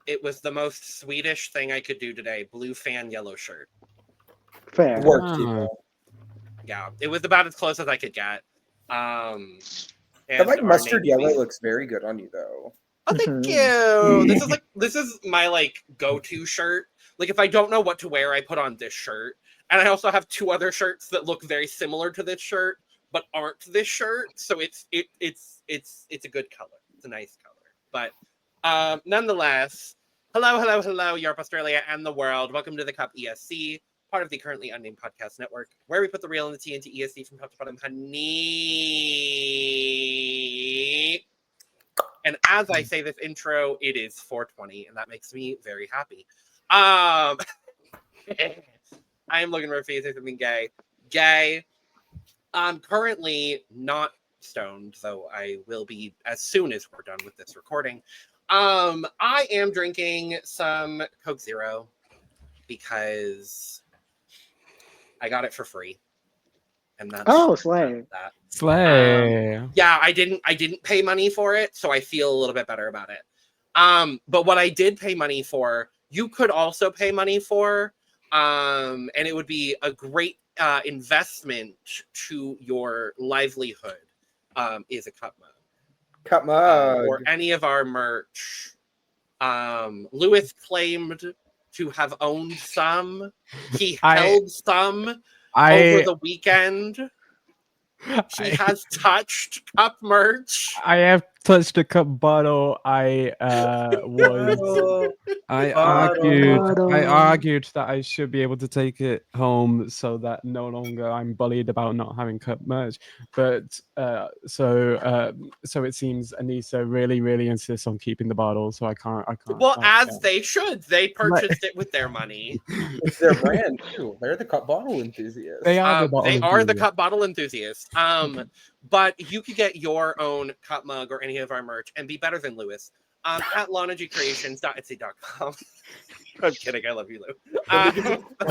it was the most Swedish thing I could do today. Blue fan, yellow shirt. Fair. Yeah, it was about as close as I could get. That like mustard yellow looks very good on you, though. Oh, thank you. This is my like go-to shirt. Like if I don't know what to wear, I put on this shirt. And I also have 2 other shirts that look very similar to this shirt, but aren't this shirt. So it's a good color. It's a nice color. But nonetheless, hello, Europe, Australia, and the world. Welcome to the CUP ESC, part of the Currently Unnamed Podcast Network, where we put the real and the tea into ESC from top to bottom, honey. And as I say this intro, it is 4:20, and that makes me very happy. I am Logan Murphy. Say something gay. I'm currently not stoned, though I will be as soon as we're done with this recording. I am drinking some Coke Zero because I got it for free. And that's slay. Slay. Yeah, I didn't pay money for it, so I feel a little bit better about it. But what I did pay money for, you could also pay money for, and it would be a great investment to your livelihood, is a cup mug. Cup mug. Or any of our merch. Lewis claimed to have owned some. He held some over the weekend. She has touched cup merch. I have touched a cup bottle. I argued that I should be able to take it home so that no longer I'm bullied about not having cup merch. But so it seems Anissa really insists on keeping the bottle, so I can't. Well, they should. They purchased it with their money. It's their brand too. They're the cup bottle enthusiasts. They are the cup bottle enthusiasts. But you could get your own cup mug or any of our merch and be better than Lewis at lonagcreations.etsy.com. I'm kidding. I love you, Lou.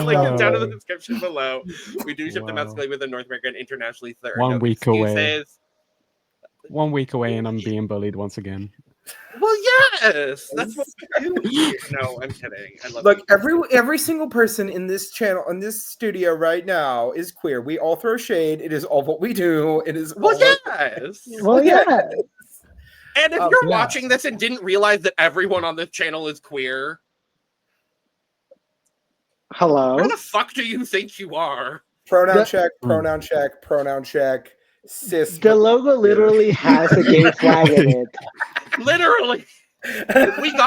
Link is down in the description below. We do ship domestically within North America and internationally. So there are 1 no week excuses. away. 1 week away, and I'm being bullied once again. Well, yes, that's what we do here. No, I'm kidding. I love you. Every single person in this channel, in this studio right now, is queer. We all throw shade. It is all what we do. It is. Yes. Well, yes. And if you're watching this and didn't realize that everyone on this channel is queer, hello. Where the fuck do you think you are? Pronoun check. Cis. The logo literally has a gay flag in it. Literally. We've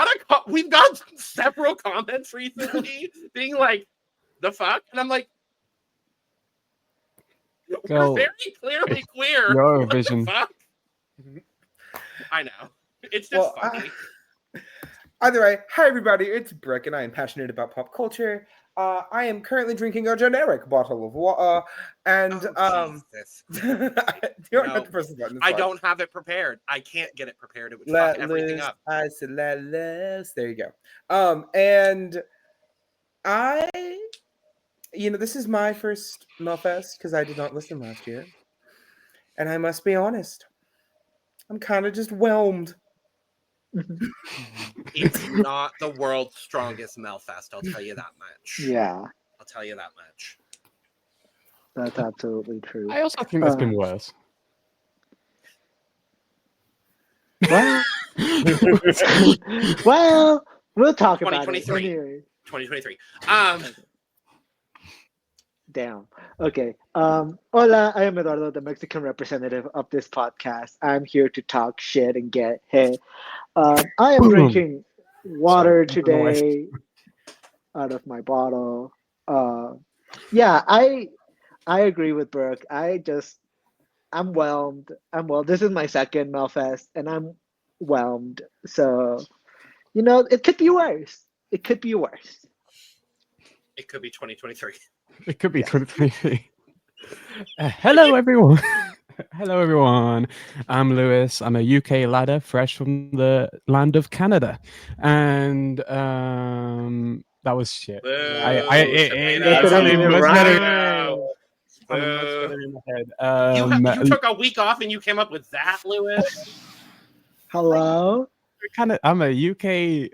got several comments recently being like, the fuck? And I'm like, we're very clearly queer. Eurovision. What the fuck? I know. It's just funny. Either way, hi everybody, it's Brook, and I am passionate about pop culture. I am currently drinking a generic bottle of water, and you don't have to press the button. I don't have it prepared. I can't get it prepared. It would fuck everything up. I said let loose. There you go. And this is my first Melfest because I did not listen last year, and I must be honest, I'm kind of just whelmed. It's not the world's strongest Melfest, I'll tell you that much. Yeah. I'll tell you that much. That's absolutely true. I also think there's been worse. Well, we'll talk about it. 2023. Damn. Okay. Hola, I am Eduardo, the Mexican representative of this podcast. I'm here to talk shit and get hit. I am drinking water today out of my bottle. Yeah, I agree with Brook. I'm whelmed. This is my second Melfest, and I'm whelmed. So, it could be worse. It could be worse. It could be 2023. It could be 2023. Hello, everyone. Hello, everyone. I'm Lewis. I'm a UK ladder, fresh from the land of Canada, and that was shit. You took a week off and you came up with that, Lewis. Hello. I'm a UK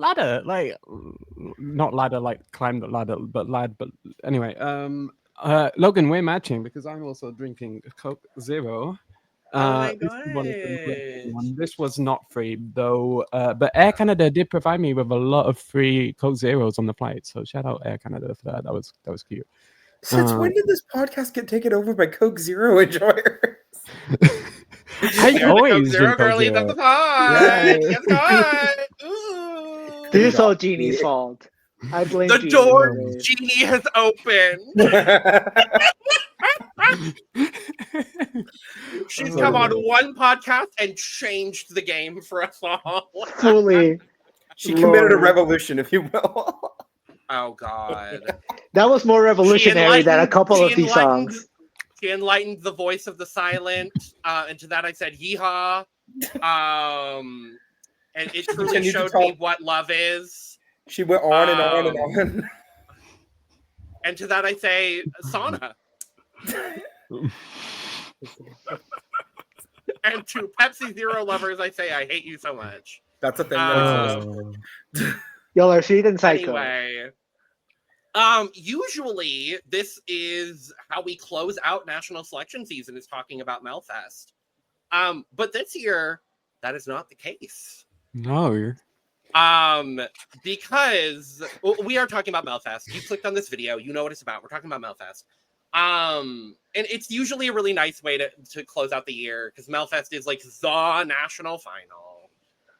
ladder, like not ladder, like climb the ladder, but lad. But anyway, Logan, we're matching because I'm also drinking Coke Zero. My This is one of the gosh. one. This was not free though, but Air Canada did provide me with a lot of free Coke Zeros on the flight. So shout out Air Canada for that. That was cute. Since when did this podcast get taken over by Coke Zero enjoyers? I You're the Coke always Zero drink Coke girlies Zero. of the pod. Yeah. Yes, God. Ooh. This is all Jeannie's fault. I blame The Jeannie. door always. Genie has opened. She's come on one podcast and changed the game for us all. Fully. She committed a Lord. revolution, if you will. Oh God. That was more revolutionary than a couple of she these enlightened- songs. She enlightened the voice of the silent, and to that I said Yihaa. And it truly Continued to showed talk. me what love is. She went on and on and on. And to that I say sauna. And to Pepsi Zero lovers I say I hate you so much. That's a thing that exists. Y'all are sweet and psycho. Anyway, usually this is how we close out national selection season, is talking about Melfest. But this year that is not the case. No. Because we are talking about Melfest. You clicked on this video, you know what it's about. We're talking about Melfest. And it's usually a really nice way to close out the year, because Melfest is like the national final.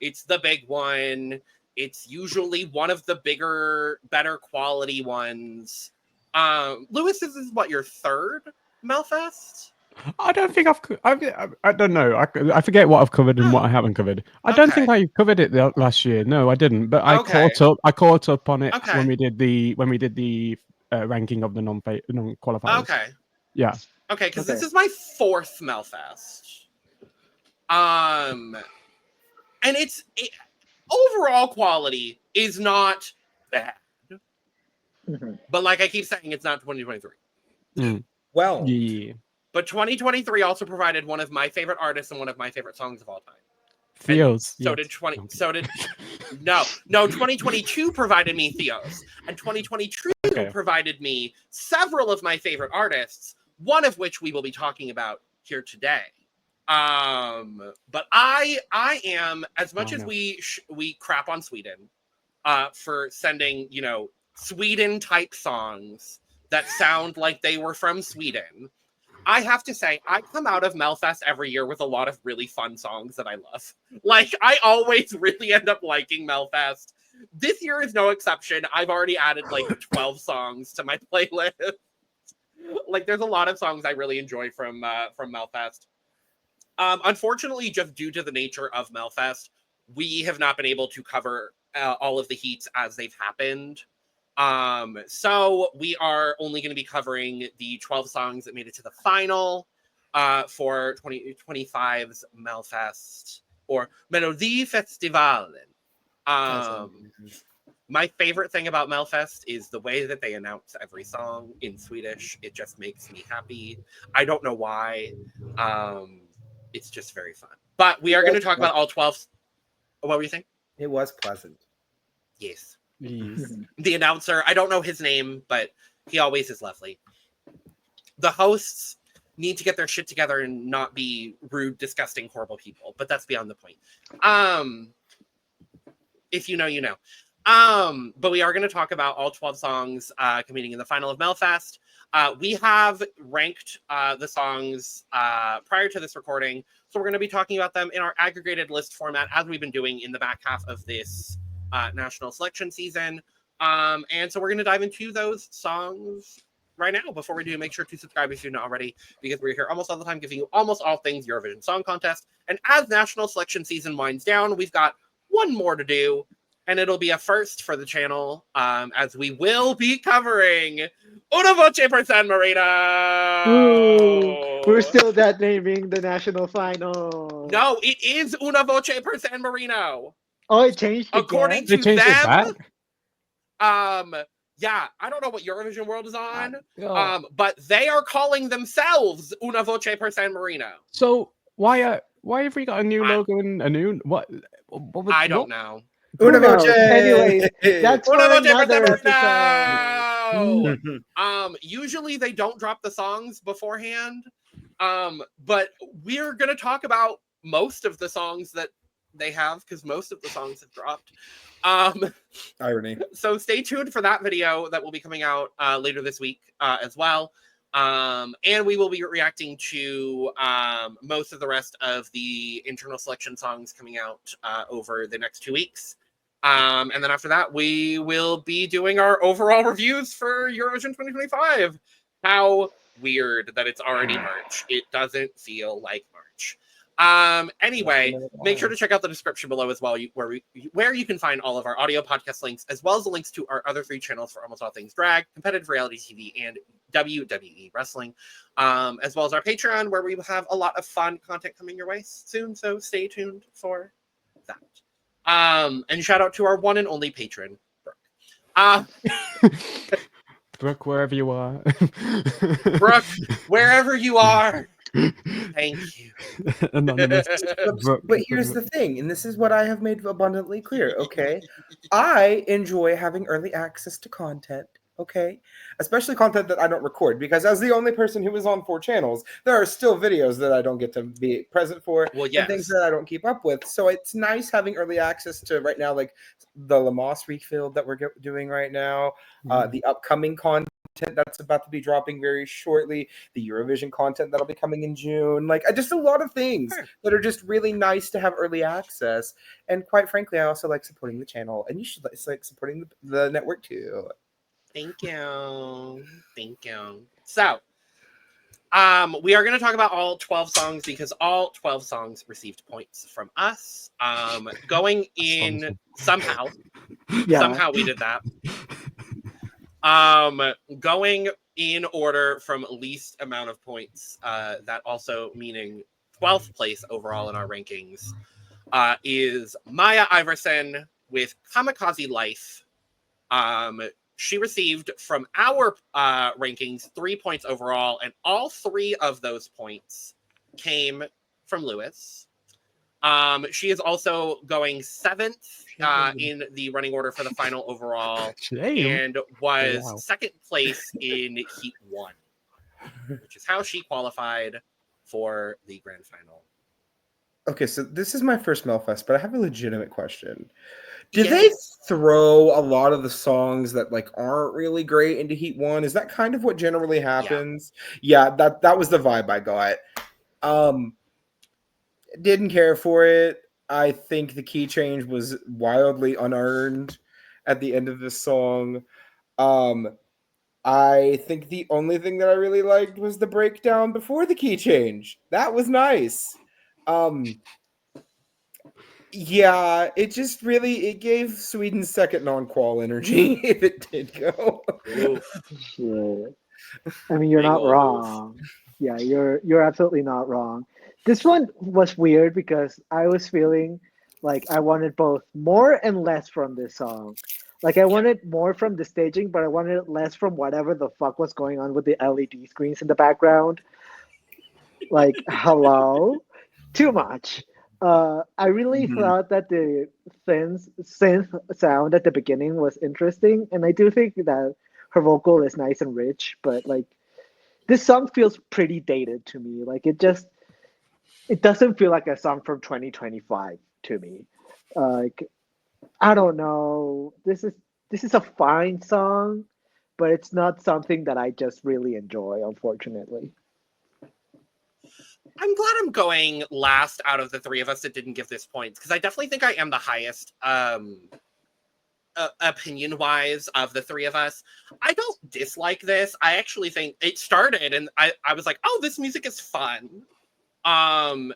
It's the big one. It's usually one of the bigger, better quality ones. Lewis, this is what, your third Melfest? I don't think I don't know. I forget what I've covered and what I haven't covered. I don't think I covered it last year. No, I didn't. But I caught up on it when we did the ranking of the non-qualifiers. Okay. Yeah. Okay, because this is my fourth Melfest. And overall quality is not bad. Mhm. But like I keep saying, it's not 2023. Well, Yeah. But 2023 also provided one of my favorite artists and one of my favorite songs of all time. Theos. So did 2022 provided me Theos, and 2022 provided me several of my favorite artists, one of which we will be talking about here today. But I am, as much as we crap on Sweden for sending, Sweden type songs that sound like they were from Sweden, I have to say, I come out of Melfest every year with a lot of really fun songs that I love. Like, I always really end up liking Melfest. This year is no exception. I've already added like 12 songs to my playlist. Like, there's a lot of songs I really enjoy from Melfest. Unfortunately, just due to the nature of Melfest, we have not been able to cover all of the heats as they've happened. So we are only going to be covering the 12 songs that made it to the final for 2025's Melfest, or Melodifestivalen. My favorite thing about Melfest is the way that they announce every song in Swedish. It just makes me happy. I don't know why. It's just very fun. But we are going to talk about all 12. What were you saying? it was pleasant. Yes. Yes. The announcer, I don't know his name, but he always is lovely. The hosts need to get their shit together and not be rude, disgusting, horrible people, but that's beyond the point. If you know, you know. But we are going to talk about all 12 songs competing in the final of Melfest. We have ranked the songs prior to this recording, so we're going to be talking about them in our aggregated list format, as we've been doing in the back half of this national selection season. And so we're going to dive into those songs right now. Before we do, make sure to subscribe if you're not already, because we're here almost all the time giving you almost all things Eurovision Song Contest. And as national selection season winds down, we've got one more to do, and it'll be a first for the channel, as we will be covering Una Voce per San Marino. Ooh, we're still not naming the national final. No, it is Una Voce per San Marino. Oh, it changed again? According They to changed it them, back. yeah, I don't know what Eurovision World is on, Oh. but they are calling themselves Una Voce per San Marino. So why have we got a new logo and a new what was, I don't know. Una Who knows? voce. Anyways, that's for Una voce per another Severino! episode. Usually they don't drop the songs beforehand. But we're gonna talk about most of the songs that they have because most of the songs have dropped. Irony. So stay tuned for that video that will be coming out later this week as well. And we will be reacting to most of the rest of the internal selection songs coming out over the next 2 weeks. And then after that, we will be doing our overall reviews for Eurovision 2025. How weird that it's already March. It doesn't feel like March. Anyway, make sure to check out the description below as well, where you can find all of our audio podcast links, as well as the links to our other 3 channels for almost all things drag, competitive reality TV, and WWE wrestling, as well as our Patreon, where we will have a lot of fun content coming your way soon. So stay tuned for that. And shout out to our one and only patron, Brook. Brook, wherever you are. Brook, wherever you are. Thank you. Anonymous. But here's the thing, and this is what I have made abundantly clear, okay? I enjoy having early access to content, okay? Especially content that I don't record, because as the only person who is on 4 channels, there are still videos that I don't get to be present for, Well, and things that I don't keep up with. So it's nice having early access to, right now, like the Lamos refill that we're doing right now, the upcoming content that's about to be dropping very shortly, the Eurovision content that'll be coming in June, like just a lot of things that are just really nice to have early access. And quite frankly, I also like supporting the channel, and you should like supporting the network too. Thank you. So we are going to talk about all 12 songs because all 12 songs received points from us. Going in somehow we did that. Going in order from least amount of points, that also meaning 12th place overall in our rankings, is Maja Ivarsson with Kamikaze Life. She received from our rankings 3 points overall, and all 3 of those points came from Lewis. She is also going 7th in the running order for the final overall, and was 2nd place in Heat 1, which is how she qualified for the grand final. Okay, so this is my first Melfest, but I have a legitimate question. Did they throw a lot of the songs that like aren't really great into Heat 1? Is that kind of what generally happens? Yeah, that was the vibe I got. Didn't care for it. I think the key change was wildly unearned at the end of this song. I think the only thing that I really liked was the breakdown before the key change. That was nice. Yeah, it just really, it gave Sweden's second non-qual energy if it did go. Shit. I mean, you're not wrong. Yeah, you're absolutely not wrong. This one was weird because I was feeling like I wanted both more and less from this song. Like I wanted more from the staging, but I wanted less from whatever the fuck was going on with the LED screens in the background. Like, hello? Too much. I really thought that the synth sound at the beginning was interesting, and I do think that her vocal is nice and rich, but like this song feels pretty dated to me. Like it doesn't feel like a song from 2025 to me. Like I don't know. This is a fine song, but it's not something that I just really enjoy, unfortunately. I'm glad I'm going last out of the 3 of us that didn't give this points, because I definitely think I am the highest opinion-wise of the 3 of us. I don't dislike this. I actually think it started and I was like, oh, this music is fun.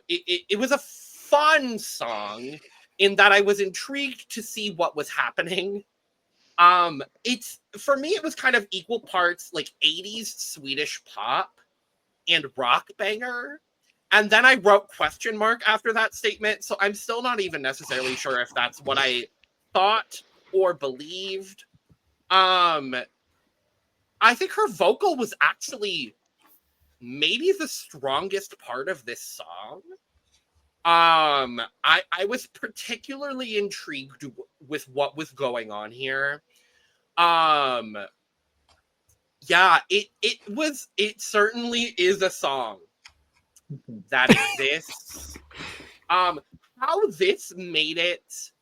It was a fun song in that I was intrigued to see what was happening. It's, for me, it was kind of equal parts like 80s Swedish pop and rock banger. And then I wrote question mark after that statement, so I'm still not even necessarily sure if that's what I thought or believed. I think her vocal was actually maybe the strongest part of this song. I was particularly intrigued with what was going on here. Yeah, it certainly is a song that exists. How this made it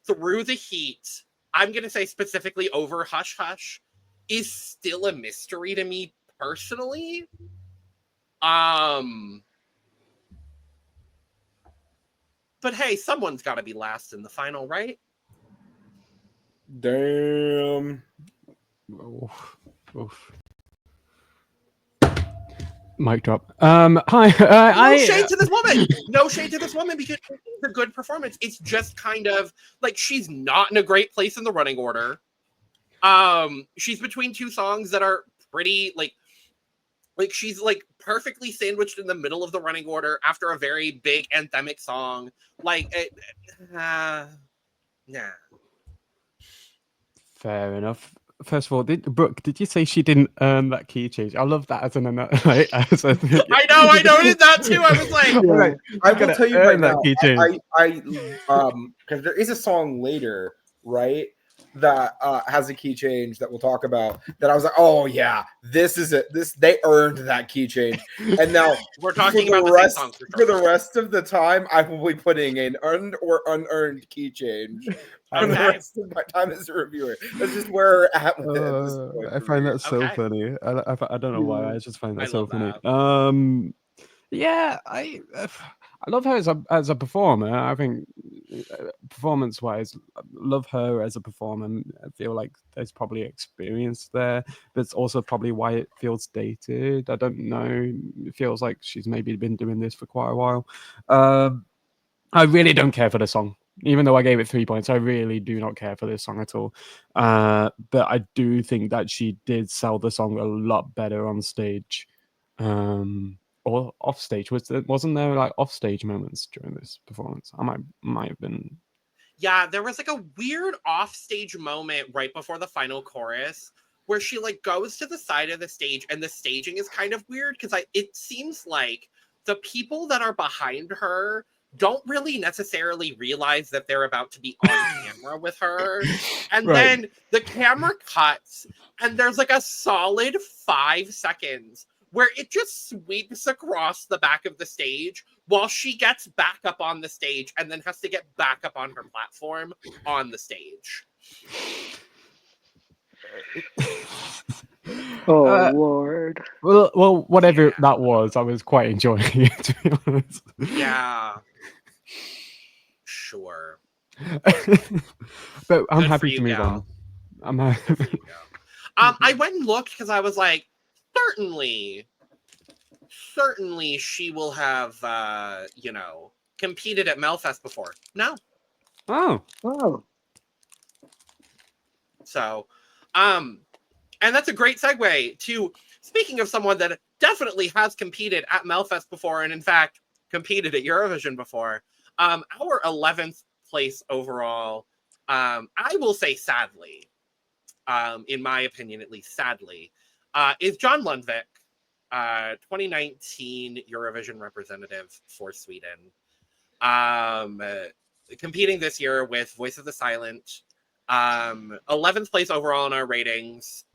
through the heat, I'm gonna say specifically over Hush Hush, is still a mystery to me personally. But hey, someone's got to be last in the final, right? Damn. Oof. Mic drop. Hi. No shade to this woman. No shade to this woman because it's a good performance. It's just kind of like she's not in a great place in the running order. She's between two songs that are pretty like she's like perfectly sandwiched in the middle of the running order after a very big anthemic song. Yeah. Fair enough. First of all, Brooke, did you say she didn't earn that key change? I love that as an I noted that too. I was like, Yeah. I will tell you right now, key change. because there is a song later, right, that has a key change that we'll talk about. That I was like, oh yeah, this is it. They earned that key change, and now we're talking about the same song for the rest of the time. I will be putting an earned or unearned key change. For the rest of my time as a reviewer. That's just where we're at with it at this point. I find that so funny. I don't know why. I just find that so funny. Yeah, I love her as a performer. I think performance-wise, I love her as a performer. I feel like there's probably experience there, but it's also probably why it feels dated. I don't know. It feels like she's maybe been doing this for quite a while. I really don't care for the song. Even though I gave it 3 points, I really do not care for this song at all. But I do think that she did sell the song a lot better on stage. Or off stage. Wasn't there like off stage moments during this performance? I might have been. Yeah, there was like a weird off stage moment right before the final chorus where she like goes to the side of the stage and the staging is kind of weird because it seems like the people that are behind her don't really necessarily realize that they're about to be on camera with her. And then the camera cuts and there's like a solid 5 seconds where it just sweeps across the back of the stage while she gets back up on the stage and then has to get back up on her platform on the stage. Oh, Lord. Well, whatever that was, I was quite enjoying it, to be honest. Yeah. Sure. But I'm Good happy to move gal. on. I'm happy. I went and looked because I was like, certainly she will have, competed at Melfest before. No. Oh. So, and that's a great segue to, speaking of someone that definitely has competed at Melfest before, and in fact, competed at Eurovision before, our 11th place overall, I will say sadly, in my opinion, at least sadly, is John Lundvik, 2019 Eurovision representative for Sweden. Competing this year with Voice of the Silent, 11th place overall in our ratings,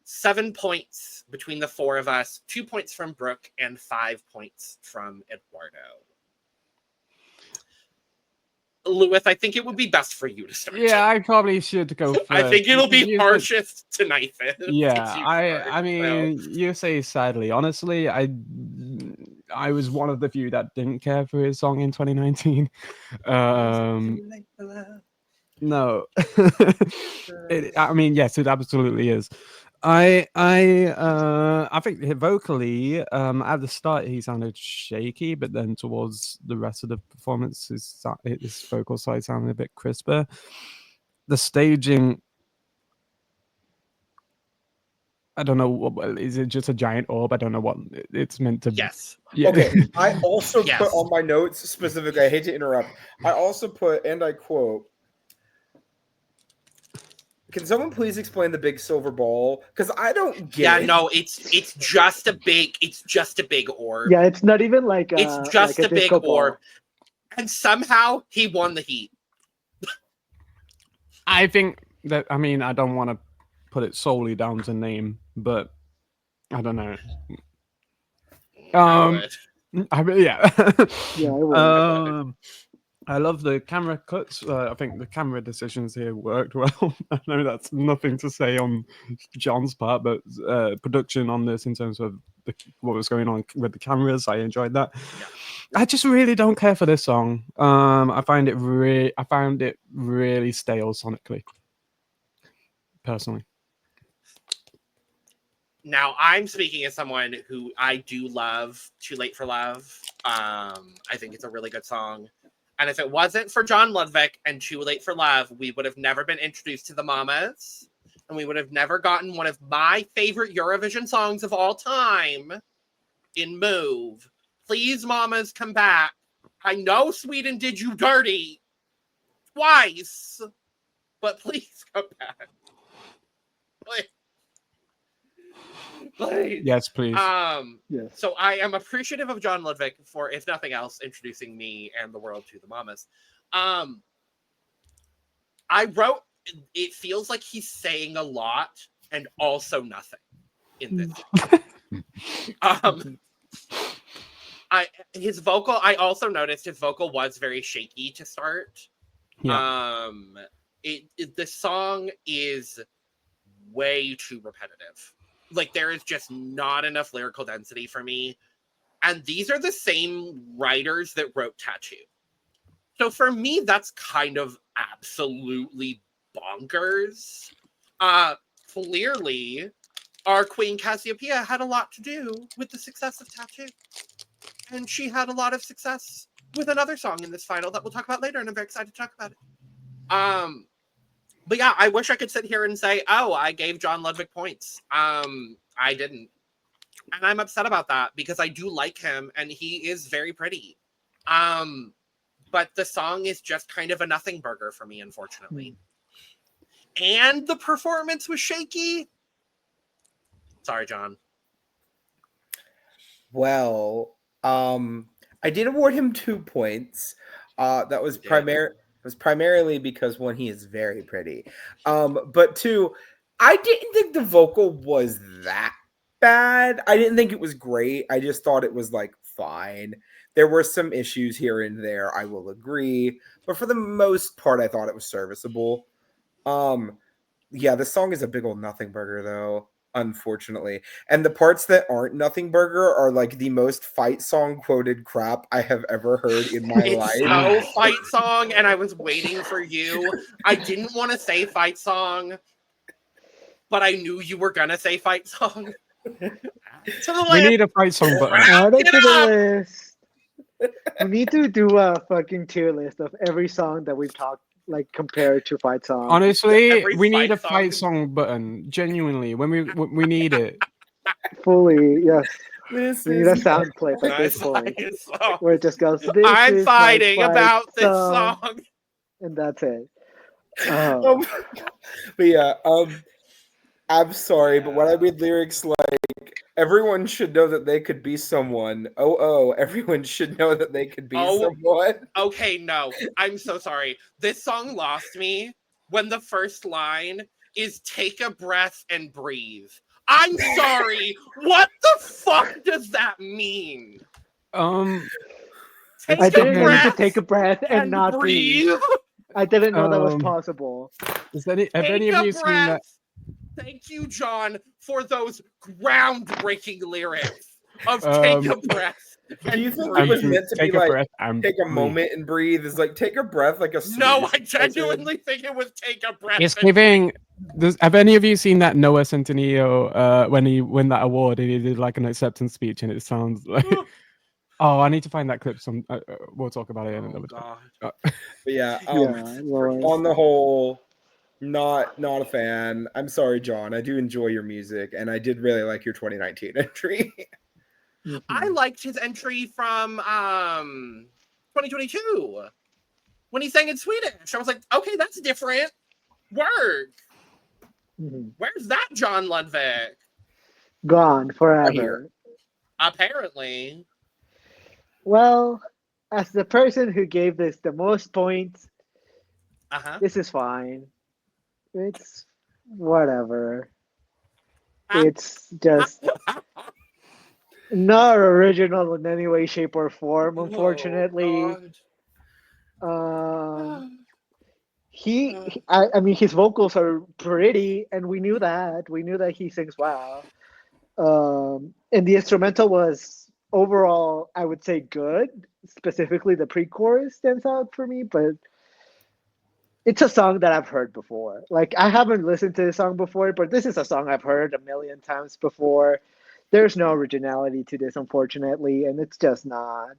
7 points between the four of us, 2 points from Brook and 5 points from Eduardo. Lewis, I think it would be best for you to start. Yeah, I probably should go first. I think it'll be harshest to Nathan. Yeah, I mean, you say sadly. Honestly, I was one of the few that didn't care for his song in 2019. No. I mean, yes, it absolutely is. I think vocally, at the start he sounded shaky, but then towards the rest of the performance, his vocal side sounded a bit crisper. The staging, I don't know. Is it just a giant orb? I don't know what it's meant to be. Yes. Yeah. Okay. I also put on my notes specifically, I hate to interrupt. I also put, and I quote, Can someone please explain the big silver ball? Because I don't get Yeah, it. no, it's just a big orb. Yeah, it's not even like It's just like a big disco ball. orb. And somehow he won the heat. I think that, I mean, I don't want to put it solely down to name, but I don't know. I would. Yeah, I would. I love the camera cuts. I think the camera decisions here worked well. I know that's nothing to say on John's part, but production on this in terms of what was going on with the cameras, I enjoyed that. Yeah. I just really don't care for this song. I found it really stale sonically, personally. Now, I'm speaking as someone who I do love Too Late for Love. I think it's a really good song. And if it wasn't for John Lundvik and Too Late for Love, we would have never been introduced to the Mamas. And we would have never gotten one of my favorite Eurovision songs of all time in Move. Please, Mamas, come back. I know Sweden did you dirty twice, but please come back. Please. Please. Yes, please. Yes. So I am appreciative of John Lundvik for, if nothing else, introducing me and the world to the Mamas. I wrote, it feels like he's saying a lot and also nothing in this. His vocal, I also noticed his vocal was very shaky to start. Yeah. The song is way too repetitive. Like, there is just not enough lyrical density for me. And these are the same writers that wrote Tattoo. So for me, that's kind of absolutely bonkers. Clearly, our Queen Cassiopeia had a lot to do with the success of Tattoo. And she had a lot of success with another song in this final that we'll talk about later, and I'm very excited to talk about it. But yeah, I wish I could sit here and say, oh, I gave John Lundvik points. I didn't. And I'm upset about that because I do like him and he is very pretty. But the song is just kind of a nothing burger for me, unfortunately. And the performance was shaky. Sorry, John. Well, I did award him 2 points. That was primarily because, one, he is very pretty. But 2, I didn't think the vocal was that bad. I didn't think it was great. I just thought it was like fine. There were some issues here and there, I will agree. But for the most part, I thought it was serviceable. Yeah, the song is a big old nothing burger though, unfortunately. And the parts that aren't nothing burger are like the most fight song quoted crap I have ever heard in my life. It's so fight song, and I was waiting for you. I didn't want to say fight song, but I knew you were gonna say fight song. We need a fight song button. Add it to the list. We need to do a fucking tier list of every song that we've talked, like, compared to fight song. Honestly, Every we need a fight fight song button. Genuinely, when we need it. Fully, yes. This We need a is sound clip at this My point fight song. where it just goes, I'm is fighting my fight about this song. and that's it. But yeah, I'm sorry, but when I read lyrics like everyone should know that they could be someone. Everyone should know that they could be someone. Okay, no. I'm so sorry. This song lost me when the first line is take a breath and breathe. I'm sorry. What the fuck does that mean? I didn't know you could take a breath and not breathe. I didn't know that was possible. Have any of you seen that? Thank you, John, for those groundbreaking lyrics of take a breath. Do you think it was meant to be like take a breathe. moment and breathe? Is like take a breath like a No, I genuinely think it was take a breath. It's giving. Have any of you seen that Noah Centineo when he won that award and he did like an acceptance speech and it sounds like. Oh, I need to find that clip. We'll talk about it in another time. But yeah, Lord. on the whole, not a fan. I'm sorry, John. I do enjoy your music, and I did really like your 2019 entry. I liked his entry from 2022 when he sang in Swedish. I was like, okay, that's different. Word. Mhm. Where's that John Lundvik? Gone Right forever. here. Apparently. Well, as the person who gave this the most points, Uh-huh. this is fine. It's whatever. Ah. It's just not original in any way, shape, or form, Oh, unfortunately. God. I mean, his vocals are pretty, and we knew that. We knew that he sings well. And the instrumental was overall, I would say, good. Specifically, the pre-chorus stands out for me, but it's a song that I've heard before. Like, I haven't listened to the song before, but this is a song I've heard a million times before. There's no originality to this, unfortunately, and it's just not.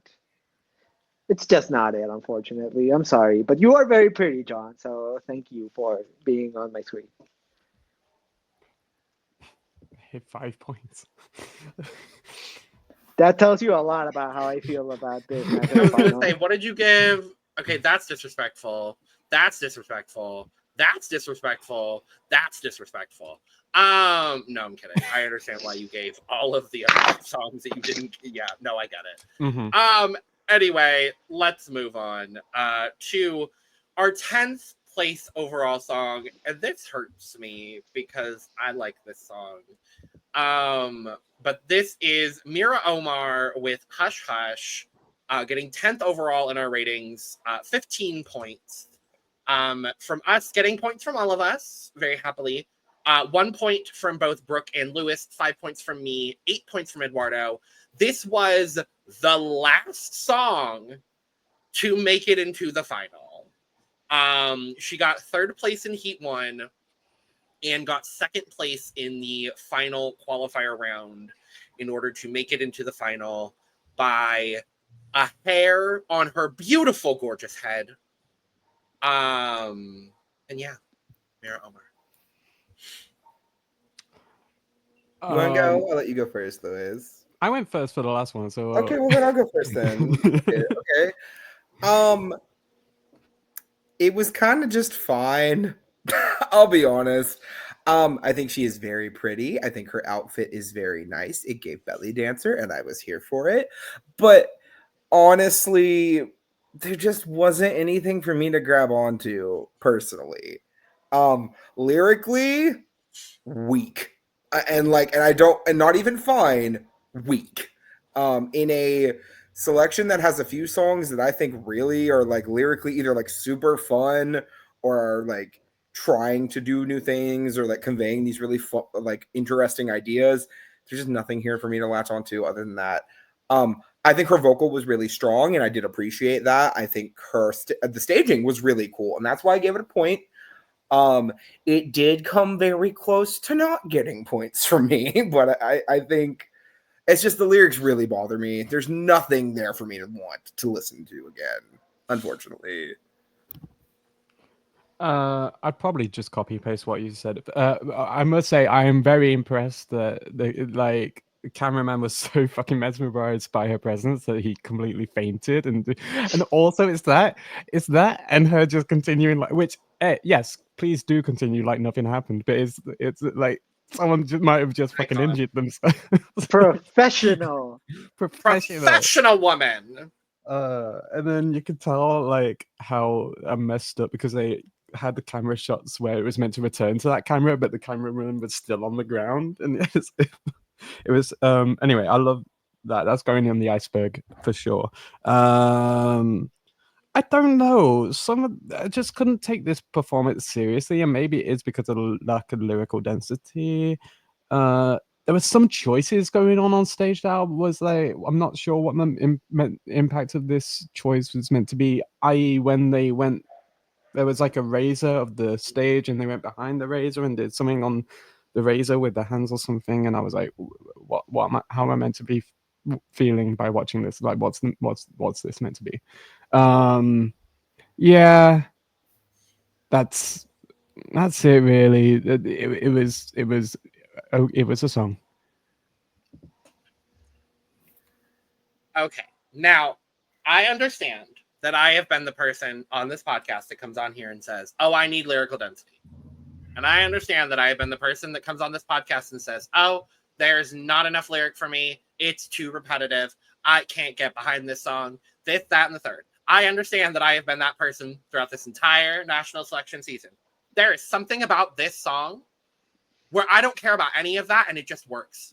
It's just not it, unfortunately. I'm sorry, but you are very pretty, John. So thank you for being on my screen. Hit 5 points. That tells you a lot about how I feel about this I matchup was gonna final. say, what did you give? Okay, that's disrespectful. That's disrespectful. That's disrespectful. That's disrespectful. No, I'm kidding. I understand why you gave all of the other songs that you didn't. Yeah, no, I get it. Mhm. Anyway, let's move on to our 10th place overall song, and this hurts me because I like this song. But this is Meira Omar with Hush Hush, getting 10th overall in our ratings, 15 points. From us, getting points from all of us, very happily. 1 point from both Brook and Lewis, 5 points from me, 8 points from Eduardo. This was the last song to make it into the final. She got 3rd place in Heat 1 and got 2nd place in the final qualifier round in order to make it into the final by a hair on her beautiful, gorgeous head. And yeah, Meira Omar. You want to go? I'll let you go first, Louis. I went first for the last one, so Okay, well then I'll go first then. Okay. It was kind of just fine. I'll be honest. I think she is very pretty. I think her outfit is very nice. It gave belly dancer, and I was here for it. But honestly, there just wasn't anything for me to grab onto personally. Lyrically, weak. And not even fine, weak. In a selection that has a few songs that I think really are like lyrically either like super fun or are like trying to do new things or like conveying these really fun, like interesting ideas. There's just nothing here for me to latch onto other than that. I think her vocal was really strong, and I did appreciate that. I think the staging was really cool, and that's why I gave it a point. It did come very close to not getting points from me, but I think it's just the lyrics really bother me. There's nothing there for me to want to listen to again, unfortunately. I'd probably just copy paste what you said. I must say I am very impressed that the cameraman was so fucking mesmerized by her presence that he completely fainted, and also it's that and her just continuing yes, please do continue like nothing happened, but it's like someone might have just fucking injured themselves. Professional. Professional woman. And then you could tell like how I messed up because they had the camera shots where it was meant to return to that camera, but the cameraman was still on the ground, and it was anyway. I love that. That's going on the iceberg for sure. I don't know. I just couldn't take this performance seriously, and maybe it is because of the lack of lyrical density. There was some choices going on stage that was like, I'm not sure what the impact of this choice was meant to be. I.e., when they went, there was like a razor of the stage, and they went behind the razor and did something on the razor with the hands or something, and I was like, how am I meant to be feeling by watching this? Like, what's this meant to be? Yeah, that's it really. It was a song. Okay, now I understand that I have been the person on this podcast that comes on here and says, "Oh, I need lyrical density," And I understand that I have been the person that comes on this podcast and says, oh, there's not enough lyric for me. It's too repetitive. I can't get behind this song. This, that, and the third. I understand that I have been that person throughout this entire national selection season. There is something about this song where I don't care about any of that, and it just works.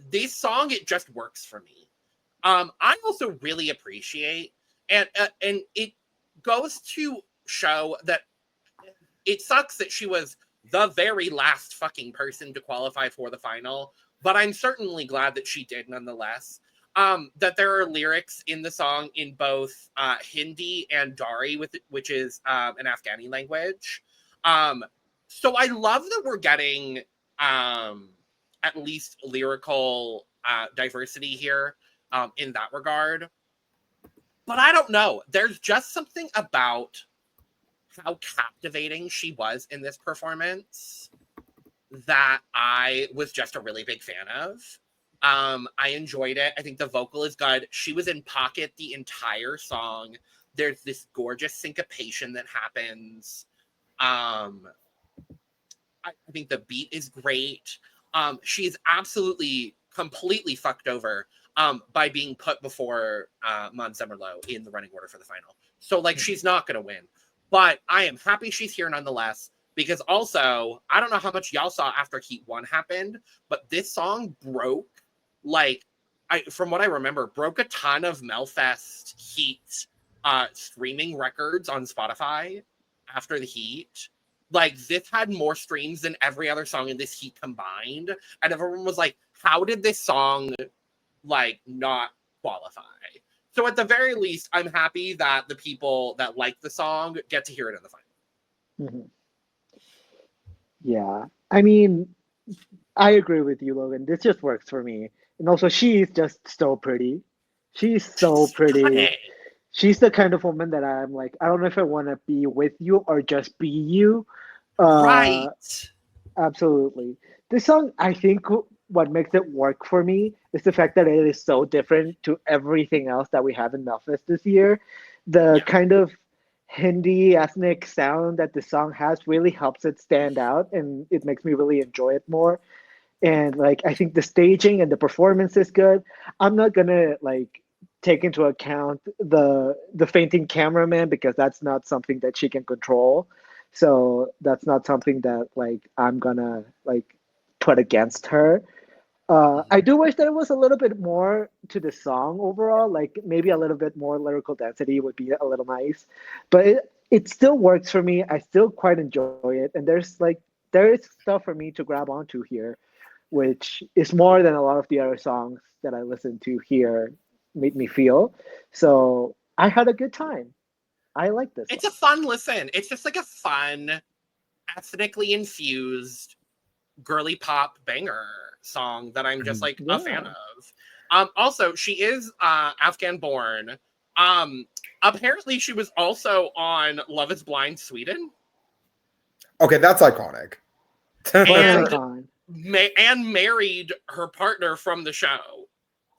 This song, it just works for me. I also really appreciate, and it goes to show that it sucks that she was the very last fucking person to qualify for the final, but I'm certainly glad that she did nonetheless. That there are lyrics in the song in both Hindi and Dari, which is an Afghani language. So I love that we're getting at least lyrical diversity here in that regard. But I don't know. There's just something about how captivating she was in this performance that I was just a really big fan of. I enjoyed it. I think the vocal is good. She was in pocket the entire song. There's this gorgeous syncopation that happens. I think the beat is great. She's absolutely completely fucked over by being put before Måns Zelmerlöw in the running order for the final. So like she's not gonna win. But I am happy she's here nonetheless, because also, I don't know how much y'all saw after Heat 1 happened, but this song broke, like, from what I remember, broke a ton of Melfest Heat streaming records on Spotify after the Heat. Like, this had more streams than every other song in this Heat combined. And everyone was like, how did this song, like, not qualify? So at the very least, I'm happy that the people that like the song get to hear it in the final. Mm-hmm. Yeah. I mean, I agree with you, Logan. This just works for me. And also, she's just so pretty. She's so pretty. Stunning. She's the kind of woman that I'm like, I don't know if I want to be with you or just be you. Right. Absolutely. This song, I think what makes it work for me is the fact that it is so different to everything else that we have in Melfest this year. The kind of Hindi ethnic sound that the song has really helps it stand out, and it makes me really enjoy it more. And like, I think the staging and the performance is good. I'm not gonna like take into account the fainting cameraman because that's not something that she can control. So that's not something that like I'm gonna like put against her. I do wish that it was a little bit more to the song overall, like maybe a little bit more lyrical density would be a little nice, but it still works for me. I still quite enjoy it, and there is stuff for me to grab onto here, which is more than a lot of the other songs that I listened to here made me feel. So I had a good time. I like this. It's a fun listen. It's just like a fun, ethnically infused, girly pop banger song that I'm just like a fan of. Also, she is Afghan born. Apparently she was also on Love is Blind Sweden. Okay, that's iconic. and married her partner from the show.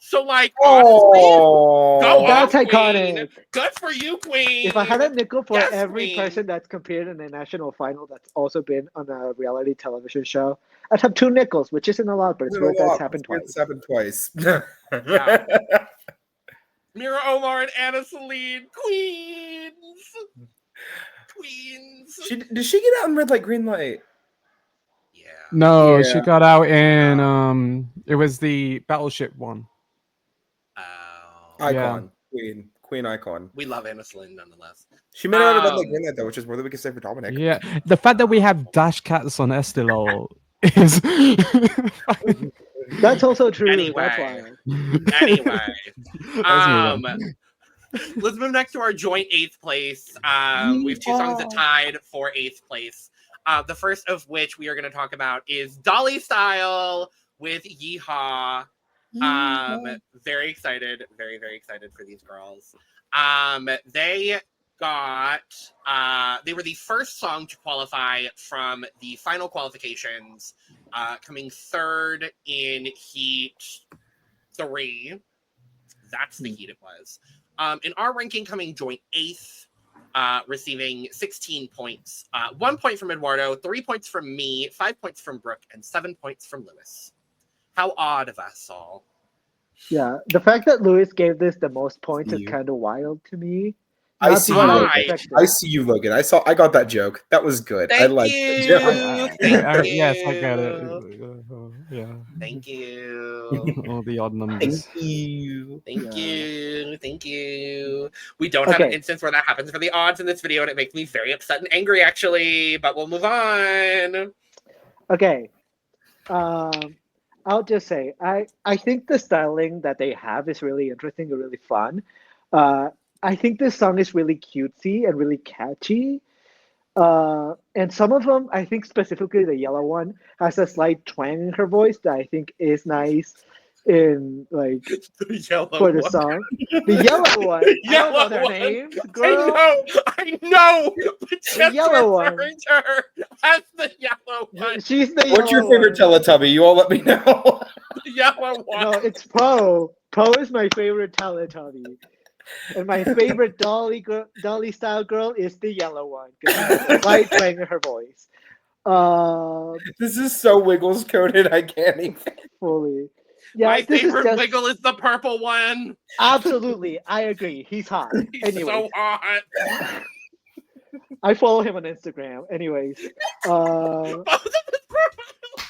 So like honestly, go that's off, iconic. Queen. Good for you, Queen. If I had a nickel for every Queen. person that's competed in a national final that's also been on a reality television show, I'd have 2 nickels, which isn't a lot, but it's worth that's happened twice. It's happened twice. Yeah. Meira, Omar, and Anna Celine, queens. Did she get out in red light, green light? Yeah. No, she got out in it was the Battleship one. Icon. Queen icon. We love Anna Celine nonetheless. She made it out of red light, green light though, which is more than we can say for Dominic. Yeah. The fact that we have dash cats on Estilol is That's also true. Anyway. That's why. Let's move next to our joint 8th place. We have 2 songs that tied for 8th place. The first of which we are going to talk about is Dolly Style with Yihaa. Very excited, very, very excited for these girls. They were the first song to qualify from the final qualifications, coming 3rd in Heat 3. That's the heat it was. In our ranking, coming joint 8th. receiving 16 points. 1 point from Eduardo, 3 points from me, 5 points from Brook, and 7 points from Lewis. How odd of us all. Yeah, the fact that Lewis gave this the most points is kind of wild to me. I Not see what you, I Logan. expected. I see you, Logan. I got that joke. That was good. I Thank like you. the joke. Thank you. Yes, I get it. Yeah. Thank you. All the odd Thank numbers. you. Thank Yeah. you. Thank you. We don't have an Okay. instance where that happens for the odds in this video, and it makes me very upset and angry, actually. But we'll move on. Okay. I'll just say I think the styling that they have is really interesting and really fun. I think this song is really cutesy and really catchy. And some of them, I think specifically the yellow one, has a slight twang in her voice that I think is nice in like The yellow for the one. song. The yellow one. I don't know Yellow their one. names, girl. I know, but just yellow one. referring to her as the yellow one. She's the What's your yellow favorite one. Teletubby? You all let me know. The yellow one. No, it's Poe. Poe is my favorite Teletubby. And my favorite Dolly style girl is the yellow one. Light playing her voice. This is so Wiggles coded. I can't even. Fully. Yeah, My this is favorite just wiggle is the purple one. absolutely. I agree. He's hot. He's Anyway, so hot. I follow him on Instagram. Anyways, Both of the purple.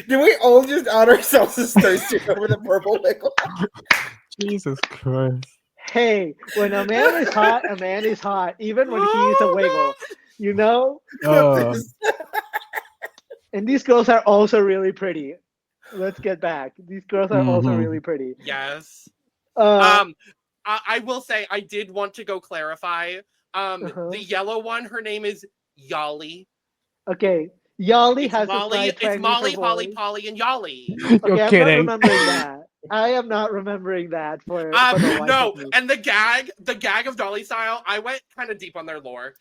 Did we all just out ourselves as thirsty over the purple Wiggle? Jesus Christ. hey, when a man is hot, a man is hot, even when he is a wiggle. You know? And these girls are also really pretty. Let's get back. These girls are also really pretty. Yes. Uh, I will say I did want to go clarify. The yellow one, her name is Yali. okay. Yali It's has Molly. a slight It's twang in Molly, her Polly, voice. Polly, and Yali. Okay, You're I'm kidding. not remembering that. I am not remembering that for the life No, of me. and the gag of Dolly Style, I went kind of deep on their lore.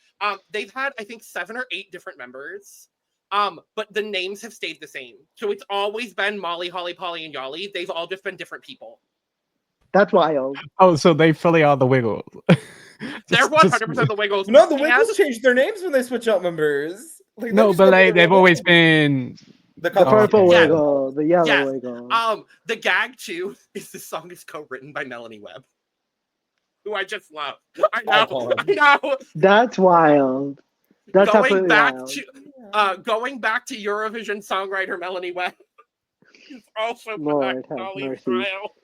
They've had, I think, 7 or 8 different members. But the names have stayed the same. So it's always been Molly, Holly, Polly, and Yali. They've all just been different people. That's wild. Oh, so they fully are the Wiggles. They're 100% the Wiggles. No, the Wiggles changed their names when they switch out members. Like, No, that's but just they've always been the The purple Yeah. wiggle, the yellow Yes. wiggle. The gag too is the song is co-written by Melanie Webb, who I just love. I know. That's wild. That's going absolutely back wild. to going back to Eurovision songwriter Melanie Webb is also Lord have Dolly mercy. Style.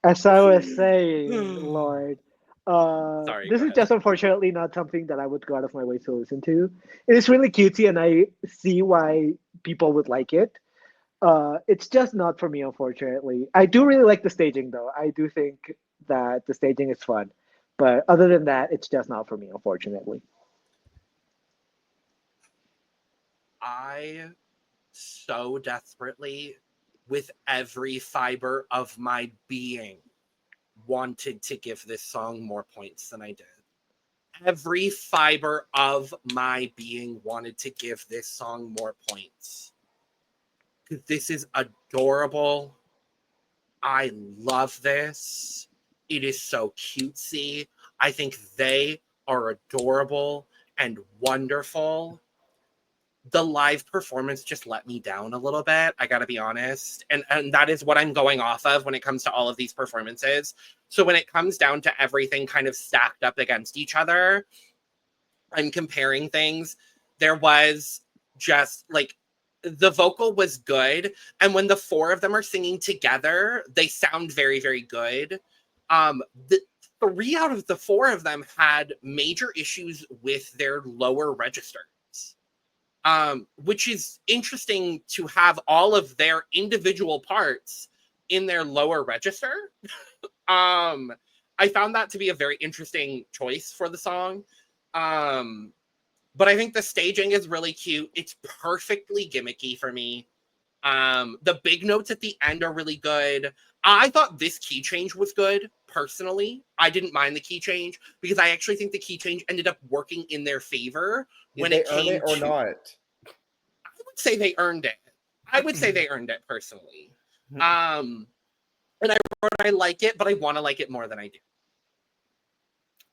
As I was saying, Lord, Sorry, this go is ahead. just unfortunately not something that I would go out of my way to listen to. It is really cutesy, and I see why people would like it. It's just not for me, unfortunately. I do really like the staging, though. I do think that the staging is fun, but other than that, it's just not for me, unfortunately. I so desperately, with every fiber of my being, wanted to give this song more points than I did. Every fiber of my being wanted to give this song more points. This is adorable. I love this. It is so cutesy. I think they are adorable and wonderful. The live performance just let me down a little bit, I gotta be honest. And that is what I'm going off of when it comes to all of these performances. So when it comes down to everything kind of stacked up against each other, I'm comparing things. There was just like the vocal was good. And when the 4 of them are singing together, they sound very, very good. The 3 out of the 4 of them had major issues with their lower registers. Which is interesting to have all of their individual parts in their lower register. I found that to be a very interesting choice for the song. But I think the staging is really cute. It's perfectly gimmicky for me. The big notes at the end are really good. I thought this key change was good, personally. I didn't mind the key change because I actually think the key change ended up working in their favor. Did when they it earn came it or to, not? I would say they earned it. I would say they earned it personally. And I like it, but I want to like it more than I do.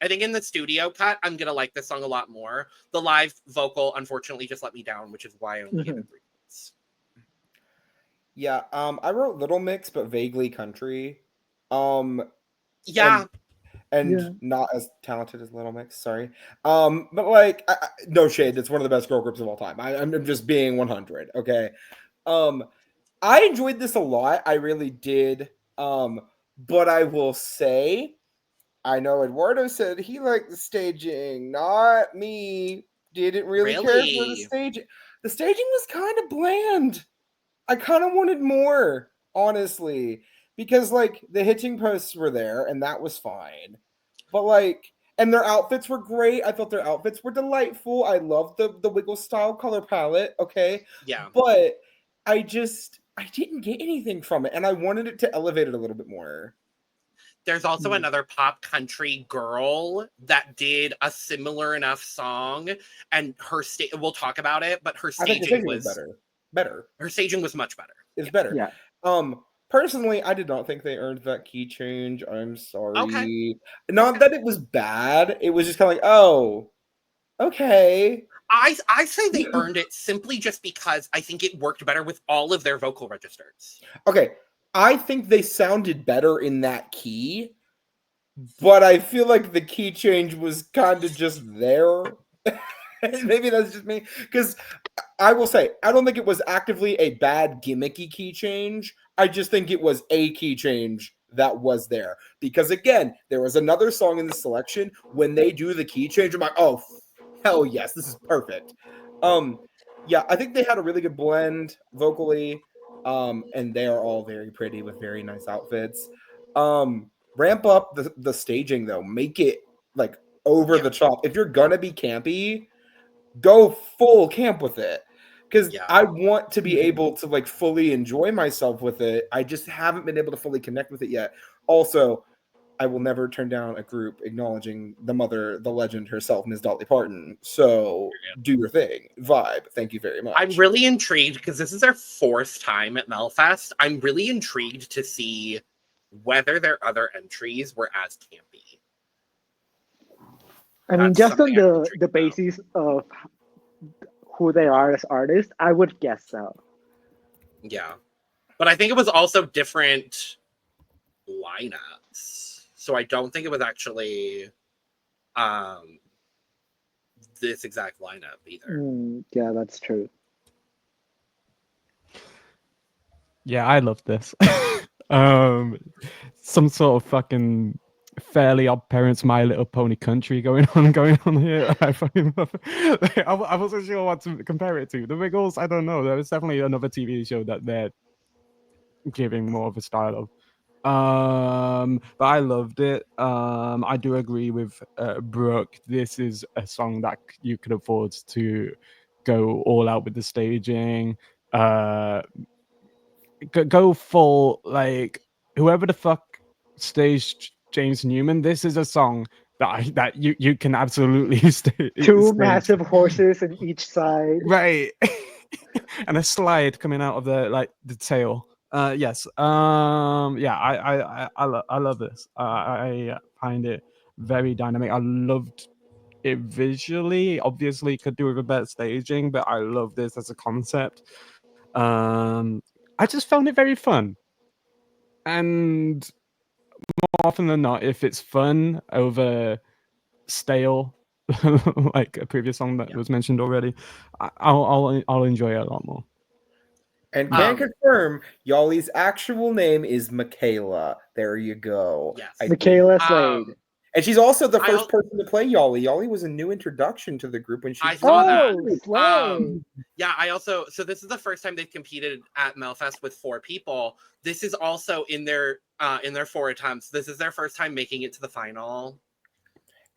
I think in the studio cut, I'm gonna like this song a lot more. The live vocal, unfortunately, just let me down, which is why I only gave it 3 points. Yeah, I wrote Little Mix, but vaguely country. Yeah. And not as talented as Little Mix, sorry. But like, no shade, it's one of the best girl groups of all time. I'm just being 100, okay? I enjoyed this a lot, I really did. But I will say, I know Eduardo said he liked the staging, not me. Didn't really care for the staging. The staging was kind of bland. I kind of wanted more, honestly, because like the hitching posts were there and that was fine. But like, and their outfits were great. I thought their outfits were delightful. I loved the wiggle style color palette. Okay. Yeah. But I didn't get anything from it and I wanted it to elevate it a little bit more. There's also another pop country girl that did a similar enough song, and her we'll talk about it, but her staging was better. Her staging was much better. It's better. Yeah. Personally, I did not think they earned that key change. I'm sorry. Okay. Not that it was bad. It was just kind of like, oh, okay. I say they earned it simply just because I think it worked better with all of their vocal registers. Okay. I think they sounded better in that key, but I feel like the key change was kind of just there. Maybe that's just me. Because I will say, I don't think it was actively a bad gimmicky key change. I just think it was a key change that was there. Because again, there was another song in the selection. When they do the key change, I'm like, oh, hell yes, this is perfect. Yeah, I think they had a really good blend vocally. And they are all very pretty with very nice outfits. Ramp up the staging though. Make it like over the top. If you're gonna be campy, go full camp with it. Because I want to be able to like fully enjoy myself with it. I just haven't been able to fully connect with it yet. Also, I will never turn down a group acknowledging the mother, the legend herself, Ms. Dolly Parton. So do your thing. Vibe. Thank you very much. I'm really intrigued because this is their 4th time at Melfest. I'm really intrigued to see whether their other entries were as campy. I mean, just on the basis of who they are as artists, I would guess so. Yeah. But I think it was also different lineups. So I don't think it was actually this exact lineup either. Yeah, that's true. Yeah, I love this. Some sort of fucking Fairly Odd Parents, My Little Pony country going on here. I fucking love it. I wasn't sure what to compare it to. The Wiggles, I don't know. There was definitely another TV show that they're giving more of a style of. But I loved it. I do agree with Brook. This is a song that you could afford to go all out with the staging. Go full, like, whoever the fuck staged James Newman. This is a song that you can absolutely stage. 2 massive horses in each side, right? And a slide coming out of the tail. Yes. Yeah. I love this. I find it very dynamic. I loved it visually. Obviously, could do with a better staging, but I love this as a concept. I just found it very fun, and more often than not, if it's fun over stale, like a previous song that was mentioned already, I'll enjoy it a lot more. And can confirm, Yali's actual name is Michaela. There you go. Yes. Michaela Slade. And she's also the first person to play Yali. Yali was a new introduction to the group when she saw that. So this is the first time they've competed at Melfest with 4 people. This is also in their 4 attempts. This is their first time making it to the final.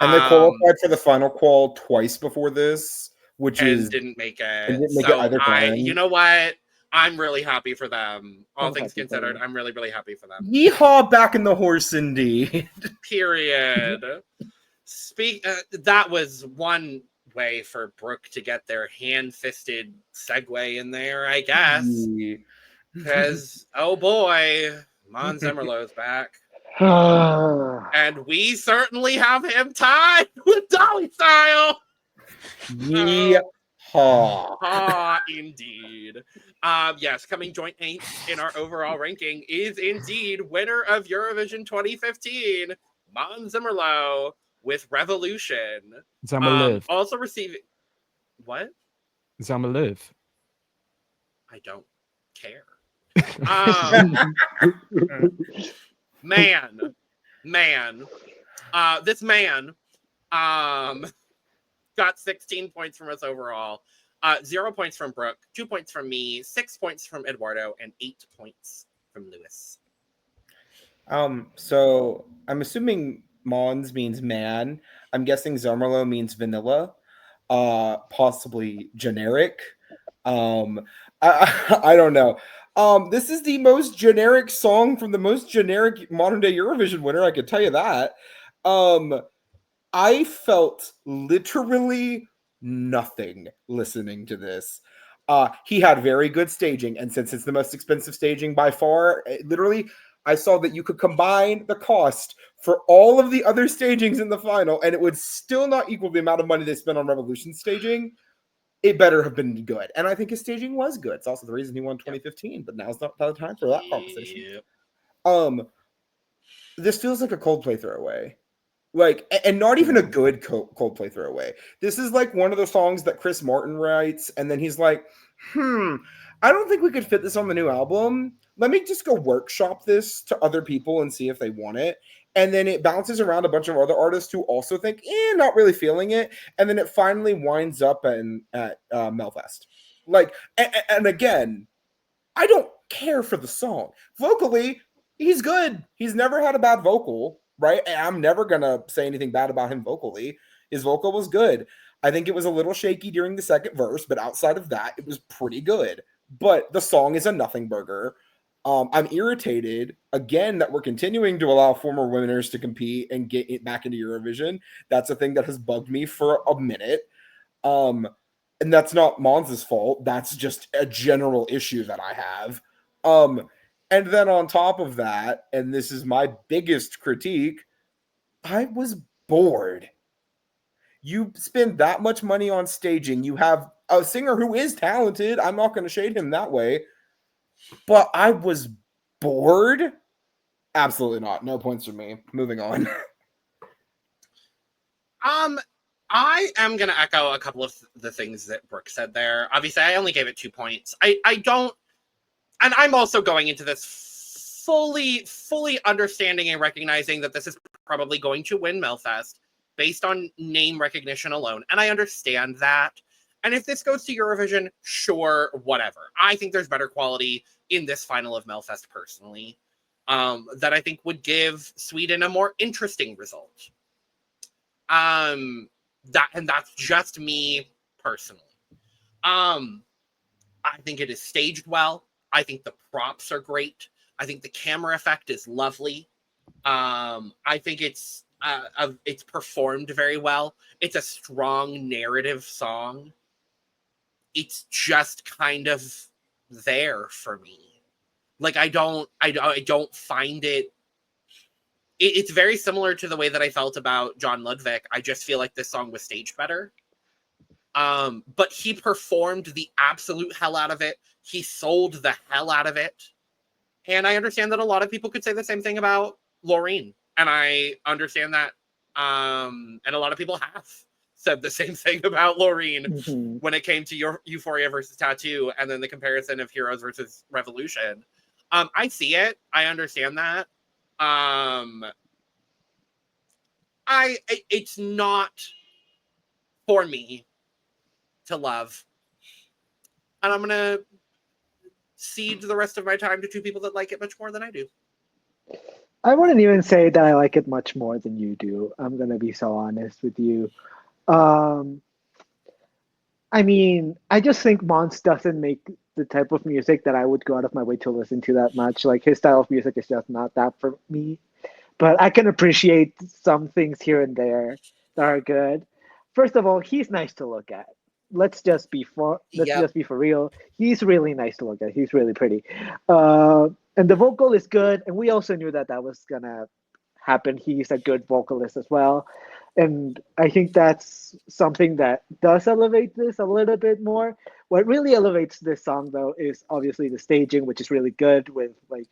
And they qualified for the final qual twice before this, didn't make it. Didn't make it either time. You know what? I'm really happy for them. All things considered, I'm really, really happy for them. Yeehaw, back in the horse indeed. Period. That was one way for Brook to get their hand-fisted segue in there, I guess. Because, oh boy, Zelmerlöw's back. And we certainly have him tied with Dolly Style. Yeehaw. Indeed. Yes, coming joint 8th in our overall ranking is indeed winner of Eurovision 2015, Måns Zelmerlöw with Revolution. Zelmerlöw. Also receiving what? Zelmerlöw. I don't care. This man got 16 points from us overall. 0 points from Brook, 2 points from me, 6 points from Eduardo, and 8 points from Lewis. So I'm assuming Måns means man. I'm guessing Zelmerlöw means vanilla, possibly generic. I don't know. This is the most generic song from the most generic modern day Eurovision winner. I could tell you that. I felt literally nothing listening to this. He had very good staging, and since it's the most expensive staging by far, literally, I saw that you could combine the cost for all of the other stagings in the final, and it would still not equal the amount of money they spent on Revolution staging. It better have been good, and I think his staging was good. It's also the reason he won 2015, but now's not the time for that conversation. This feels like a Coldplay throwaway. Like, and not even a good Coldplay throwaway. This is like one of the songs that Chris Martin writes, and then he's like, I don't think we could fit this on the new album. Let me just go workshop this to other people and see if they want it. And then it bounces around a bunch of other artists who also think, not really feeling it. And then it finally winds up at Melfest. Like, and again, I don't care for the song. Vocally, he's good. He's never had a bad vocal. Right? And I'm never going to say anything bad about him vocally. His vocal was good. I think it was a little shaky during the second verse, but outside of that, it was pretty good. But the song is a nothing burger. I'm irritated, again, that we're continuing to allow former winners to compete and get it back into Eurovision. That's a thing that has bugged me for a minute. And that's not Måns' fault. That's just a general issue that I have. And then on top of that, and this is my biggest critique, I was bored. You spend that much money on staging. You have a singer who is talented. I'm not going to shade him that way. But I was bored. Absolutely not. No points for me. Moving on. I am going to echo a couple of the things that Brook said there. Obviously, I only gave it 2 points. I don't. And I'm also going into this fully understanding and recognizing that this is probably going to win Melfest based on name recognition alone. And I understand that. And if this goes to Eurovision, sure, whatever. I think there's better quality in this final of Melfest personally that I think would give Sweden a more interesting result. That's just me personally. I think it is staged well. I think the props are great. I think the camera effect is lovely. I think it's performed very well. It's a strong narrative song. It's just kind of there for me. Like I don't find it. It's very similar to the way that I felt about John Lundvik. I just feel like this song was staged better. But he performed the absolute hell out of it. He sold the hell out of it. And I understand that a lot of people could say the same thing about Loreen. And I understand that. And a lot of people have said the same thing about Loreen when it came to Euphoria versus Tattoo and then the comparison of Heroes versus Revolution. I see it. I understand that. It's not for me to love. And I'm going to cede the rest of my time to two people that like it much more than I do. I wouldn't even say that I like it much more than you do. I'm going to be so honest with you. I mean, I just think Måns doesn't make the type of music that I would go out of my way to listen to that much. Like, his style of music is just not that for me. But I can appreciate some things here and there that are good. First of all, he's nice to look at. Let's just be for real. He's really nice to look at. He's really pretty. And the vocal is good. And we also knew that was gonna happen. He's a good vocalist as well. And I think that's something that does elevate this a little bit more. What really elevates this song, though, is obviously the staging, which is really good with like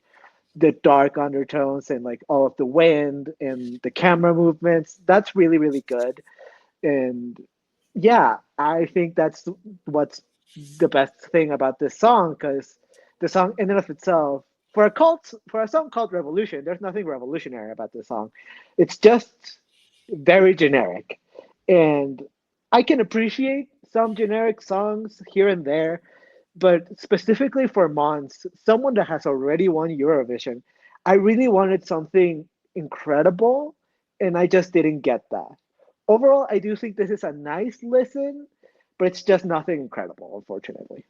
the dark undertones and like all of the wind and the camera movements. That's really, really good. And yeah, I think that's what's the best thing about this song, because the song in and of itself, for a song called Revolution, there's nothing revolutionary about this song. It's just very generic. And I can appreciate some generic songs here and there, but specifically for Måns, someone that has already won Eurovision, I really wanted something incredible, and I just didn't get that. Overall, I do think this is a nice listen, but it's just nothing incredible, unfortunately.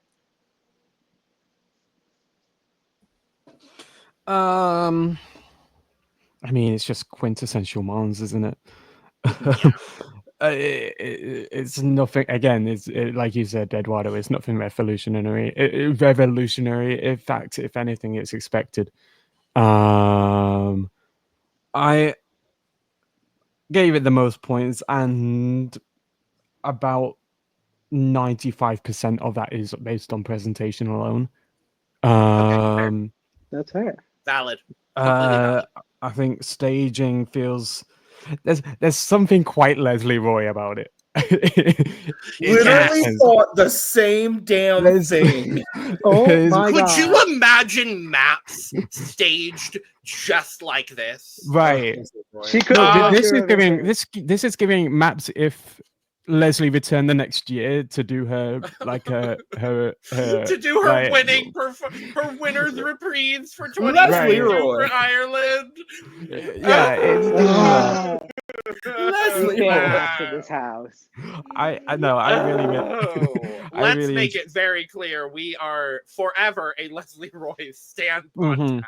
I mean, it's just quintessential Måns, isn't it? It's nothing. Again, like you said, Eduardo. It's nothing revolutionary. Revolutionary. In fact, if anything, it's expected. I gave it the most points, and about 95% of that is based on presentation alone. Okay, That's fair. valid. Completely valid. I think staging feels there's something quite Leslie Roy about it. Literally thought the same damn thing. Oh my Could god. you imagine maps staged just like this? Right. She could This is giving maps if Leslie returned the next year to do her to do her like, her winner's reprise for Leslie 2022 Roy. for Ireland. Yeah, Leslie to this house. I know. I really Let's make it very clear: we are forever a Leslie Roy stand podcast.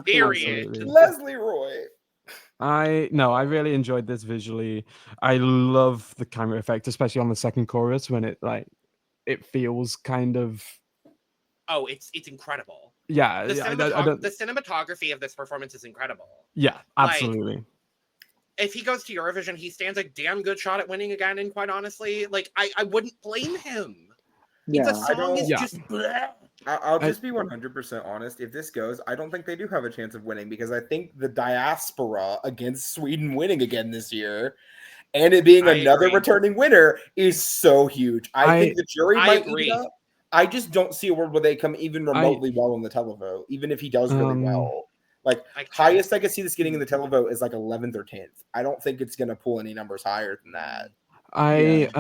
Period. Absolutely. Leslie Roy. I really enjoyed this visually. I love the camera effect, especially on the second chorus when it feels kind of. Oh, it's incredible. Yeah, the cinematography of this performance is incredible. Yeah, absolutely. Like, if he goes to Eurovision, he stands a damn good shot at winning again. And quite honestly, like I wouldn't blame him. Yeah, the song is just. Bleh. I'll just be 100% honest. If this goes, I don't think they do have a chance of winning, because I think the diaspora against Sweden winning again this year, and it being another returning winner, is so huge. I think the jury might eat it up. I just don't see a world where they come even remotely well in the televote, even if he does really well. Like, highest I could see this getting in the televote is like 11th or 10th. I don't think it's going to pull any numbers higher than that. I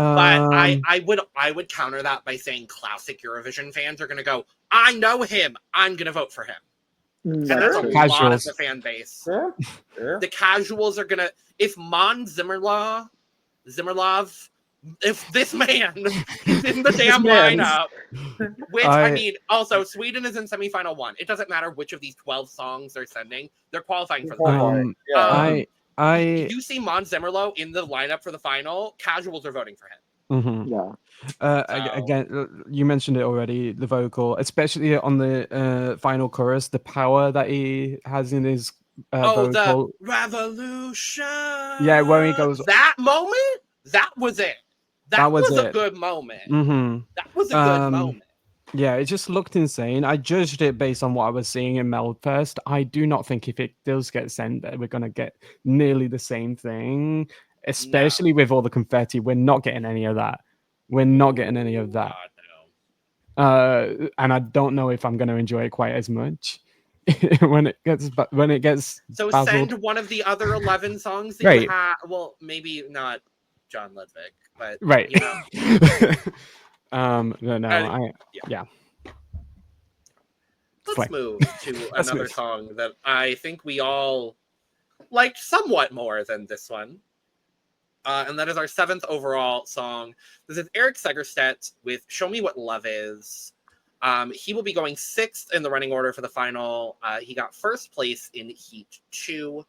would counter that by saying classic Eurovision fans are going to go, I know him, I'm going to vote for him. And that's a lot of the fan base. Sure. The casuals are going to, if Zimmerlov, if this man is in the damn lineup, which I mean, also Sweden is in semifinal 1. It doesn't matter which of these 12 songs they're sending; they're qualifying for the final. If you see Måns Zelmerlöw in the lineup for the final, casuals are voting for him. Mm-hmm. Again, you mentioned it already. The vocal, especially on the final chorus, the power that he has in his vocal. The revolution. Yeah, where he goes. That moment, that was it. That was a good moment. Mm-hmm. That was a good moment. Yeah, it just looked insane. I judged it based on what I was seeing in Melfest. I do not think if it does get sent that we're going to get nearly the same thing, especially with all the confetti. We're not getting any of that. And I don't know if I'm going to enjoy it quite as much when it gets. So Basel. send one of the other 11 songs that you have. Well, maybe not John Ludwig, but you know. Let's move to another song that I think we all liked somewhat more than this one. And that is our 7th overall song. This is Erik Segerstedt with Show Me What Love Is. He will be going 6th in the running order for the final. He got 1st place in Heat 2.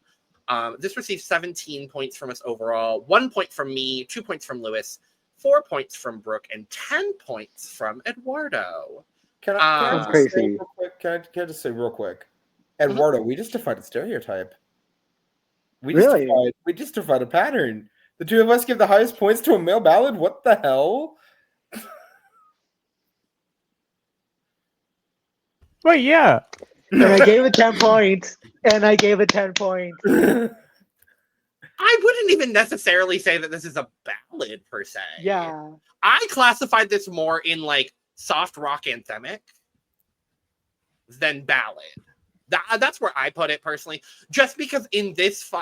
This received 17 points from us overall, 1 point from me, 2 points from Lewis, 4 points from Brook, and 10 points from Eduardo. Can I just say real quick? Eduardo, we just defined a stereotype. We Really? just defied a pattern. The two of us give the highest points to a male ballad? What the hell? Wait, yeah. And I gave it 10 points. I wouldn't even necessarily say that this is a ballad per se. Yeah. I classified this more in like soft rock anthemic than ballad. That's where I put it personally. Just because in this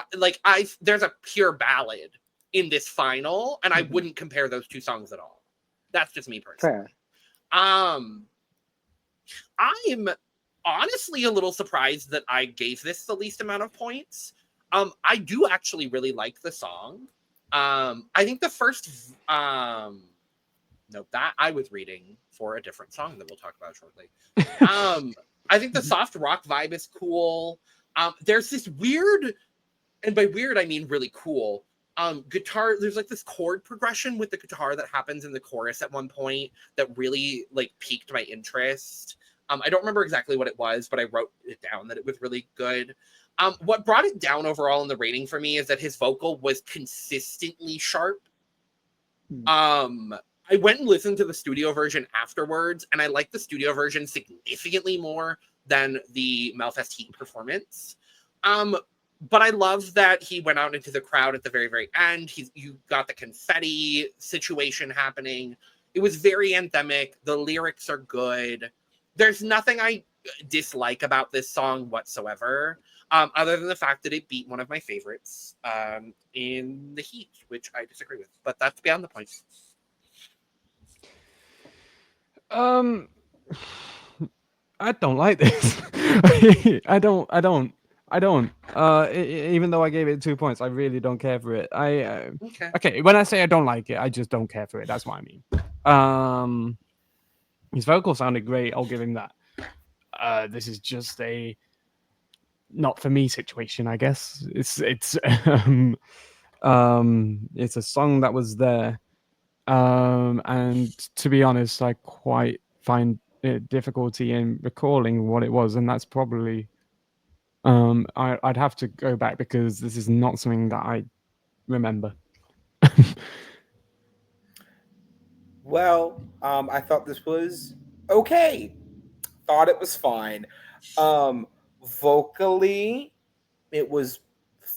there's a pure ballad in this final, and I wouldn't compare those two songs at all. That's just me personally. Fair. I'm honestly a little surprised that I gave this the least amount of points. I do actually really like the song. I think the first nope, that I was reading for a different song that we'll talk about shortly. I think the soft rock vibe is cool. There's this weird, and by weird I mean really cool, guitar. There's like this chord progression with the guitar that happens in the chorus at one point that really like piqued my interest. I don't remember exactly what it was, but I wrote it down that it was really good. What brought it down overall in the rating for me is that his vocal was consistently sharp. I went and listened to the studio version afterwards, and I liked the studio version significantly more than the Melfest Heat performance. But I love that he went out into the crowd at the very, very end. You got the confetti situation happening. It was very anthemic. The lyrics are good. There's nothing I dislike about this song whatsoever, other than the fact that it beat one of my favorites in the Heat, which I disagree with. But that's beyond the point. I don't like this. I don't. Even though I gave it 2 points, I really don't care for it. Okay. When I say I don't like it, I just don't care for it. That's what I mean. His vocal sounded great. I'll give him that. This is just a not for me situation, I guess. It's a song that was there. And to be honest, I quite find difficulty in recalling what it was, and that's probably I'd have to go back because this is not something that I remember. Well, I thought this was okay. Thought it was fine. Vocally, it was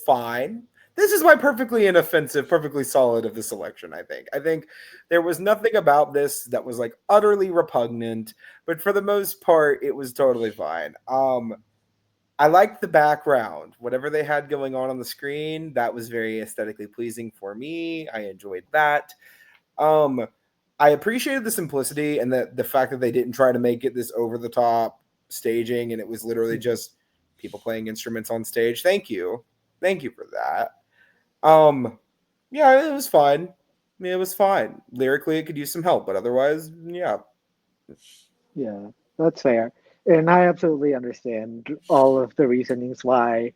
fine. This is my perfectly inoffensive, perfectly solid of the selection, I think there was nothing about this that was like utterly repugnant, but for the most part, it was totally fine. I liked the background. Whatever they had going on the screen, that was very aesthetically pleasing for me. I enjoyed that. I appreciated the simplicity and the fact that they didn't try to make it this over-the-top staging, and it was literally just people playing instruments on stage. Thank you for that. Yeah, it was fine. It was fine. Lyrically, it could use some help, but otherwise, yeah. Yeah, that's fair. And I absolutely understand all of the reasonings why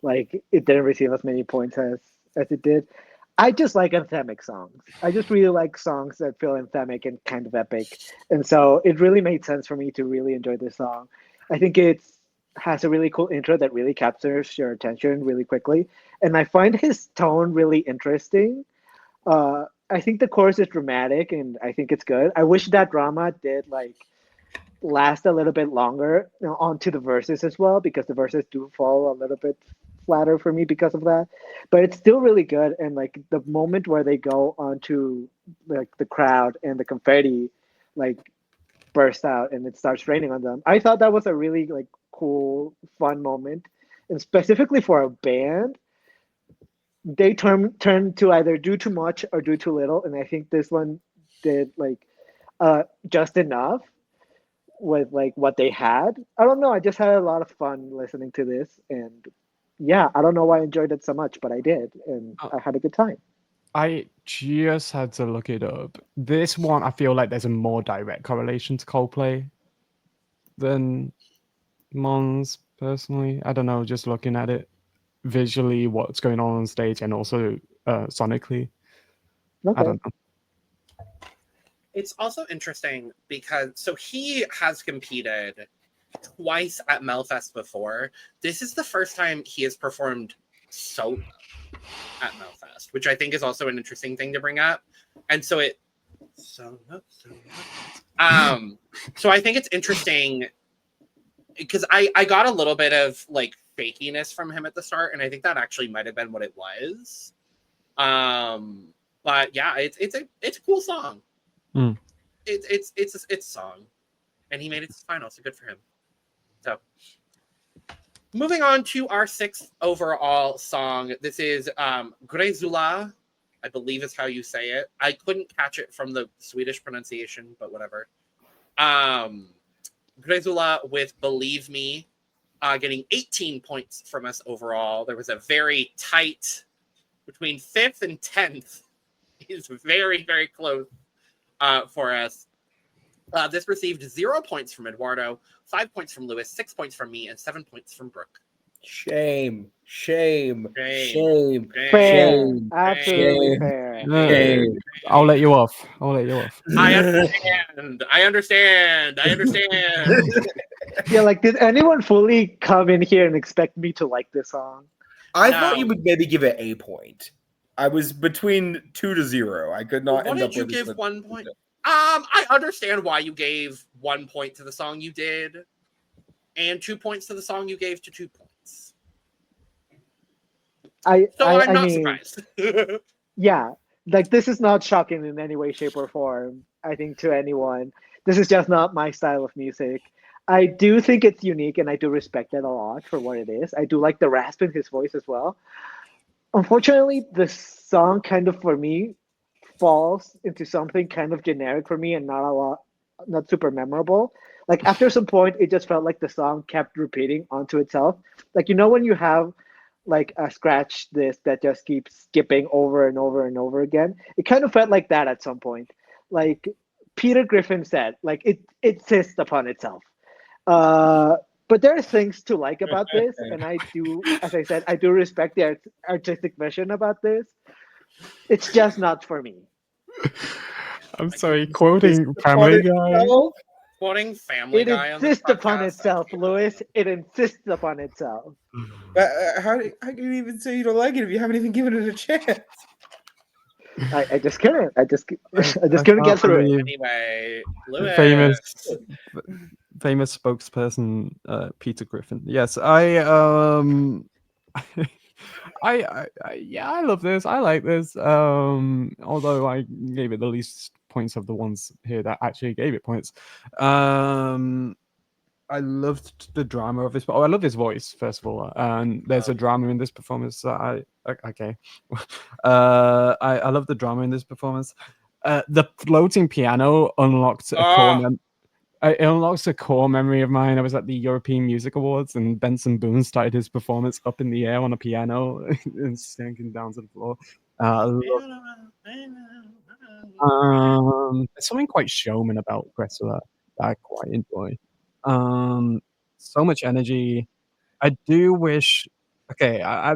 like it didn't receive as many points as it did. I just like anthemic songs. I just really like songs that feel anthemic and kind of epic. And so it really made sense for me to really enjoy this song. I think it has a really cool intro that really captures your attention really quickly. And I find his tone really interesting. I think the chorus is dramatic and I think it's good. I wish that drama did like last a little bit longer, you know, onto the verses as well, because the verses do fall a little bit flatter for me because of that, but it's still really good. And like the moment where they go onto like the crowd and the confetti like bursts out and it starts raining on them, I thought that was a really like cool, fun moment. And specifically for a band, they turn to either do too much or do too little, and I think this one did like just enough with like what they had. I don't know, I just had a lot of fun listening to this, and yeah, I don't know why I enjoyed it so much, but I did, and I had a good time. I just had to look it up. This one, I feel like there's a more direct correlation to Coldplay than Måns, personally. I don't know, just looking at it visually, what's going on stage, and also sonically. Okay. I don't know. It's also interesting because he has competed twice at Melfest before. This is the first time he has performed solo at Melfest, which I think is also an interesting thing to bring up. And so so I think it's interesting because I got a little bit of like fakiness from him at the start, and I think that actually might have been what it was. But yeah, it's a cool song. It's a song, and he made it to the final, so good for him. So moving on to our 6th overall song. This is Greczula, I believe is how you say it. I couldn't catch it from the Swedish pronunciation, but whatever. Greczula with Believe Me, getting 18 points from us overall. There was a very tight between 5th and 10th. Is very, very close for us. This received 0 points from Eduardo, 5 points from Lewis, 6 points from me, and 7 points from Brook. Shame. Fair. Absolutely fair. Shame. I'll let you off. I understand. Yeah, like, did anyone fully come in here and expect me to like this song? I thought you would maybe give it a point. I was between 2 to 0. I could not end up with. What did you give 1 point? I understand why you gave 1 point to the song you did, and 2 points to the song you gave to 2 points. I'm not surprised. Yeah, like, this is not shocking in any way, shape, or form, I think, to anyone. This is just not my style of music. I do think it's unique, and I do respect it a lot for what it is. I do like the rasp in his voice as well. Unfortunately, the song kind of, for me, falls into something kind of generic for me and not super memorable. Like, after some point, it just felt like the song kept repeating onto itself. Like, when you have like a scratch disc that just keeps skipping over and over and over again, it kind of felt like that at some point. Like Peter Griffin said, like, it insists upon itself. But there are things to like about this, and I do, as I said, I do respect the artistic vision about this. It's just not for me. I'm sorry, quoting Family Guy. Quoting Family Guy on this insists upon podcast. itself, Lewis. It insists upon itself. How can you even say you don't like it if you haven't even given it a chance? I just couldn't. I just couldn't get through it. Anyway, Lewis. Famous spokesperson Peter Griffin. Yes, I love this. I like this. Although I gave it the least points of the ones here that actually gave it points. I loved the drama of this. I love his voice, first of all, and there's a drama in this performance. I love the drama in this performance. The floating piano unlocked it unlocks a core memory of mine. I was at the European Music Awards, and Benson Boone started his performance up in the air on a piano and sinking down to the floor. There's something quite showman about Greczula that I quite enjoy. So much energy. I do wish. Okay, I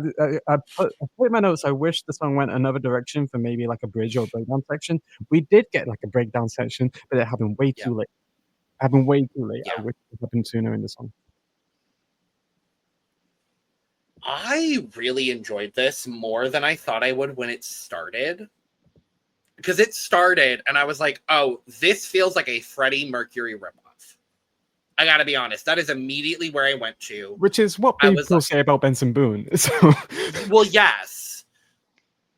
put in my notes. I wish the song went another direction for maybe like a bridge or breakdown section. We did get like a breakdown section, but it happened way too late. Yeah. I wish it happened sooner in the song. I really enjoyed this more than I thought I would when it started. Because it started and I was like, oh, this feels like a Freddie Mercury ripoff. I gotta be honest, that is immediately where I went to. Which is what people say about Benson Boone. So. Well, yes.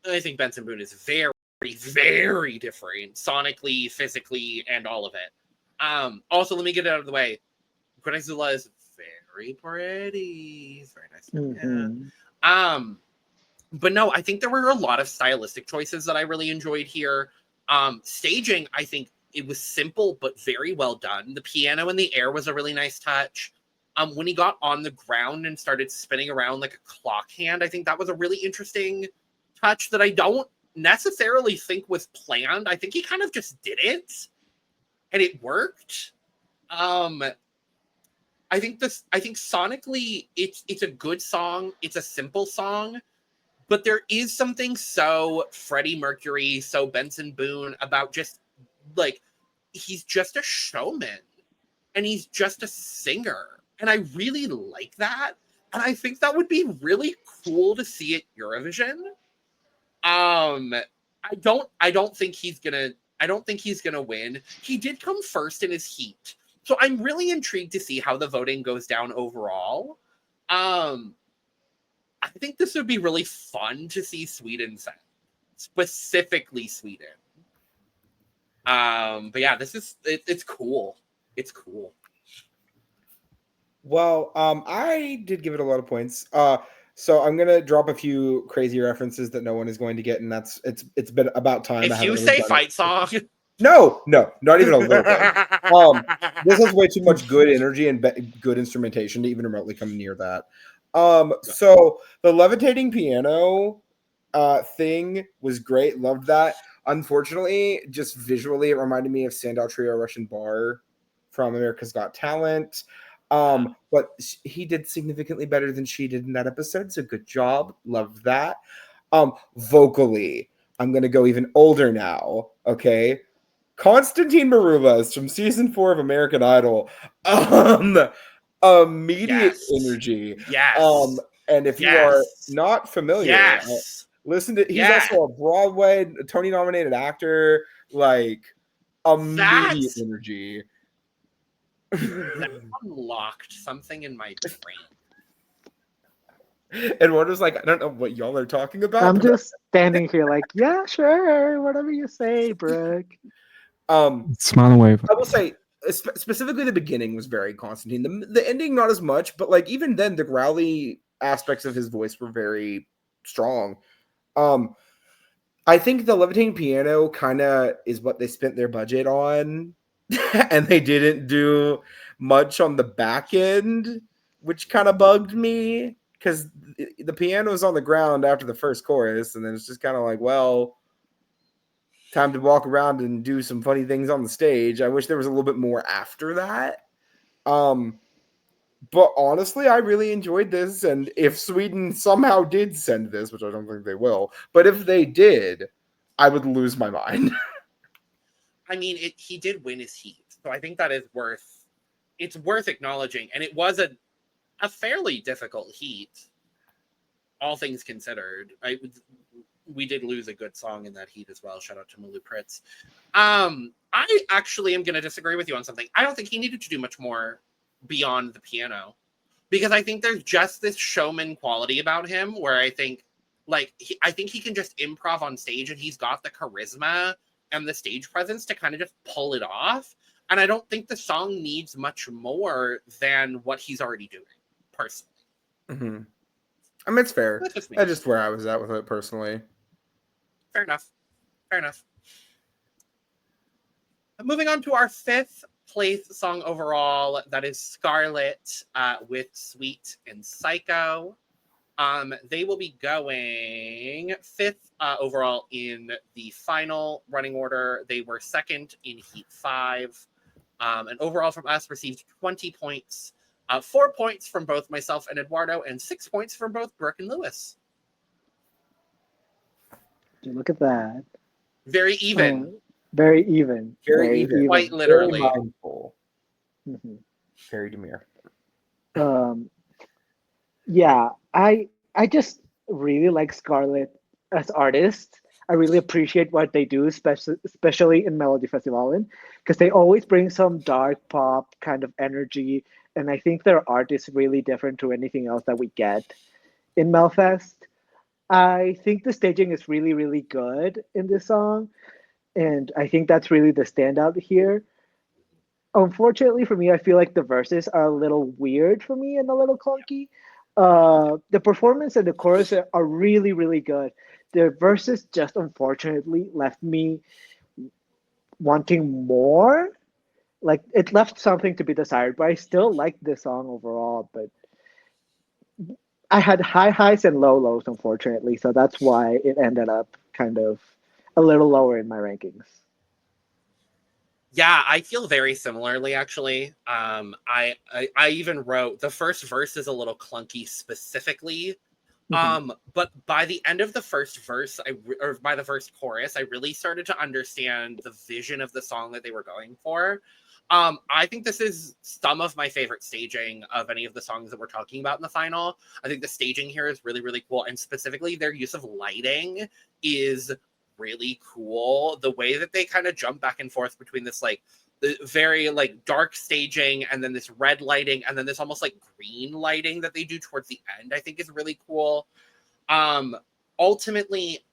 I think Benson Boone is very, very different sonically, physically, and all of it. Also, let me get it out of the way. Greczula is very pretty. He's very nice. Mm-hmm. But no, I think there were a lot of stylistic choices that I really enjoyed here. Staging, I think it was simple but very well done. The piano in the air was a really nice touch. When he got on the ground and started spinning around like a clock hand, I think that was a really interesting touch that I don't necessarily think was planned. I think he kind of just did it, and it worked. I think sonically it's a good song. It's a simple song, but there is something so Freddie Mercury, so Benson Boone about just like he's just a showman and he's just a singer, and I really like that. And I think that would be really cool to see at Eurovision. I don't think he's gonna win. He did come first in his heat. So I'm really intrigued to see how the voting goes down overall. I think this would be really fun to see Sweden send. Specifically Sweden. But yeah, it's cool. It's cool. Well, I did give it a lot of points. So I'm gonna drop a few crazy references that no one is going to get, and it's been about time. If you say fight song, no, not even a little bit. This has way too much good energy and good instrumentation to even remotely come near that. So the levitating piano thing was great. Loved that. Unfortunately, just visually, it reminded me of Sandow Trio Russian Bar from America's Got Talent. But he did significantly better than she did in that episode, so good job. Loved that. Vocally, I'm gonna go even older now. Okay, Konstantin Marubas from season 4 of American Idol. Immediate energy. Yes. And if you are not familiar, listen to. He's also a Broadway Tony-nominated actor. Like immediate energy. That unlocked something in my brain. Eduardo's like, I don't know what y'all are talking about. I'm just standing here like, yeah, sure, whatever you say, Brook. Smile and wave. I will say, specifically the beginning was very Constantine. The ending, not as much, but like even then, the growly aspects of his voice were very strong. I think the levitating piano kind of is what they spent their budget on. And they didn't do much on the back end, which kind of bugged me because the piano is on the ground after the first chorus, and then it's just kind of like, well, time to walk around and do some funny things on the stage. I wish there was a little bit more after that. But honestly, I really enjoyed this, and if Sweden somehow did send this, which I don't think they will, but if they did, I would lose my mind. I mean, he did win his heat, so I think that is worth acknowledging. And it was a fairly difficult heat, all things considered. We did lose a good song in that heat as well. Shout out to Mulu Pritz. I actually am going to disagree with you on something. I don't think he needed to do much more beyond the piano, because I think there's just this showman quality about him where I think he can just improv on stage, and he's got the charisma and the stage presence to kind of just pull it off. And I don't think the song needs much more than what he's already doing, personally. Mm-hmm. I mean, it's fair. That's just where I was at with it, personally. Fair enough. Moving on to our 5th place song overall, that is Scarlet with Sweet and Psycho. They will be going 5th overall in the final running order. They were 2nd in Heat 5. And overall from us received 20 points. 4 points from both myself and Eduardo, and 6 points from both Brook and Lewis. Look at that. Very even. Very even. Very even. Quite literally. Very mindful. Mm-hmm. Very demure. Yeah, I just really like Scarlet as artists. I really appreciate what they do, especially in Melodifestivalen, because they always bring some dark pop kind of energy, and I think their art is really different to anything else that we get in Melfest. I think the staging is really, really good in this song, and I think that's really the standout here. Unfortunately for me, I feel like the verses are a little weird for me and a little clunky. The performance and the chorus are really, really good. The verses just unfortunately left me wanting more. Like, it left something to be desired, but I still like this song overall. But I had high highs and low lows, unfortunately, so that's why it ended up kind of a little lower in my rankings. Yeah, I feel very similarly, actually. I even wrote the first verse is a little clunky specifically. But by the end of the first verse, or by the first chorus, I really started to understand the vision of the song that they were going for. I think this is some of my favorite staging of any of the songs that we're talking about in the final. I think the staging here is really, really cool. And specifically their use of lighting is really cool. The way that they kind of jump back and forth between this like the very like dark staging and then this red lighting and then this almost like green lighting that they do towards the end, I think is really cool. Ultimately,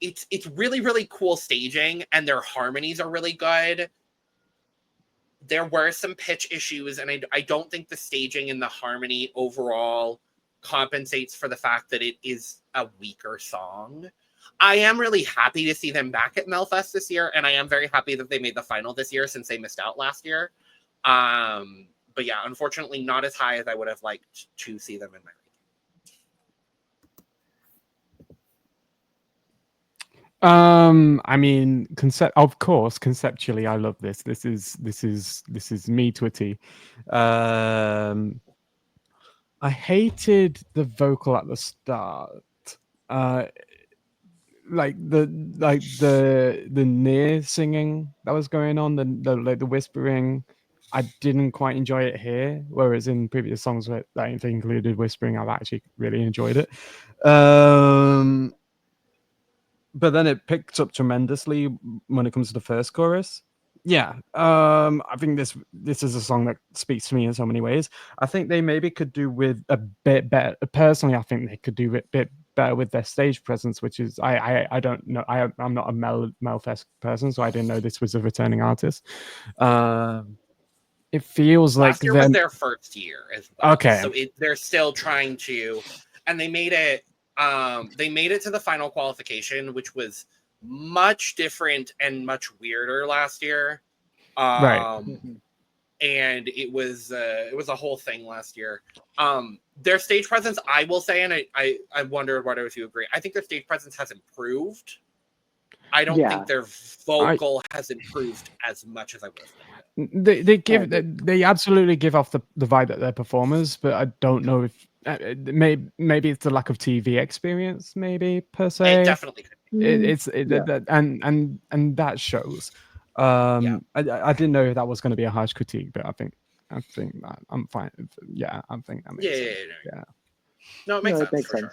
it's really, really cool staging and their harmonies are really good. There were some pitch issues, and I don't think the staging and the harmony overall compensates for the fact that it is a weaker song. I am really happy to see them back at Melfest this year, and I am very happy that they made the final this year since they missed out last year. But yeah, unfortunately, not as high as I would have liked to see them in my I mean, of course, conceptually, I love this. This is me to a T. I hated the vocal at the start. Like the near singing that was going on, the whispering. I didn't quite enjoy it here, whereas in previous songs that included whispering, I've actually really enjoyed it. But then it picked up tremendously when it comes to the first chorus. Yeah, I think this is a song that speaks to me in so many ways. I think they maybe could do with a bit better. Personally, I think they could do a bit better with their stage presence, which is I don't know. I'm not a Melfest person, so I didn't know this was a returning artist. It feels like last year was their first year as well. Okay, so they're still trying to, and they made it. They made it to the final qualification, which was much different and much weirder last year. Right. And it was a whole thing last year. Their stage presence, I will say, and I wonder, Eduardo, if you agree, I think their stage presence has improved. I don't think their vocal has improved as much as I would have thought. They absolutely give off the vibe that they're performers, but I don't know if maybe it's the lack of TV experience, maybe per se. It definitely could be. And that shows. I didn't know that was going to be a harsh critique, but I think that I'm fine. Yeah, I think that makes sense. Yeah. No, it makes sense for sure.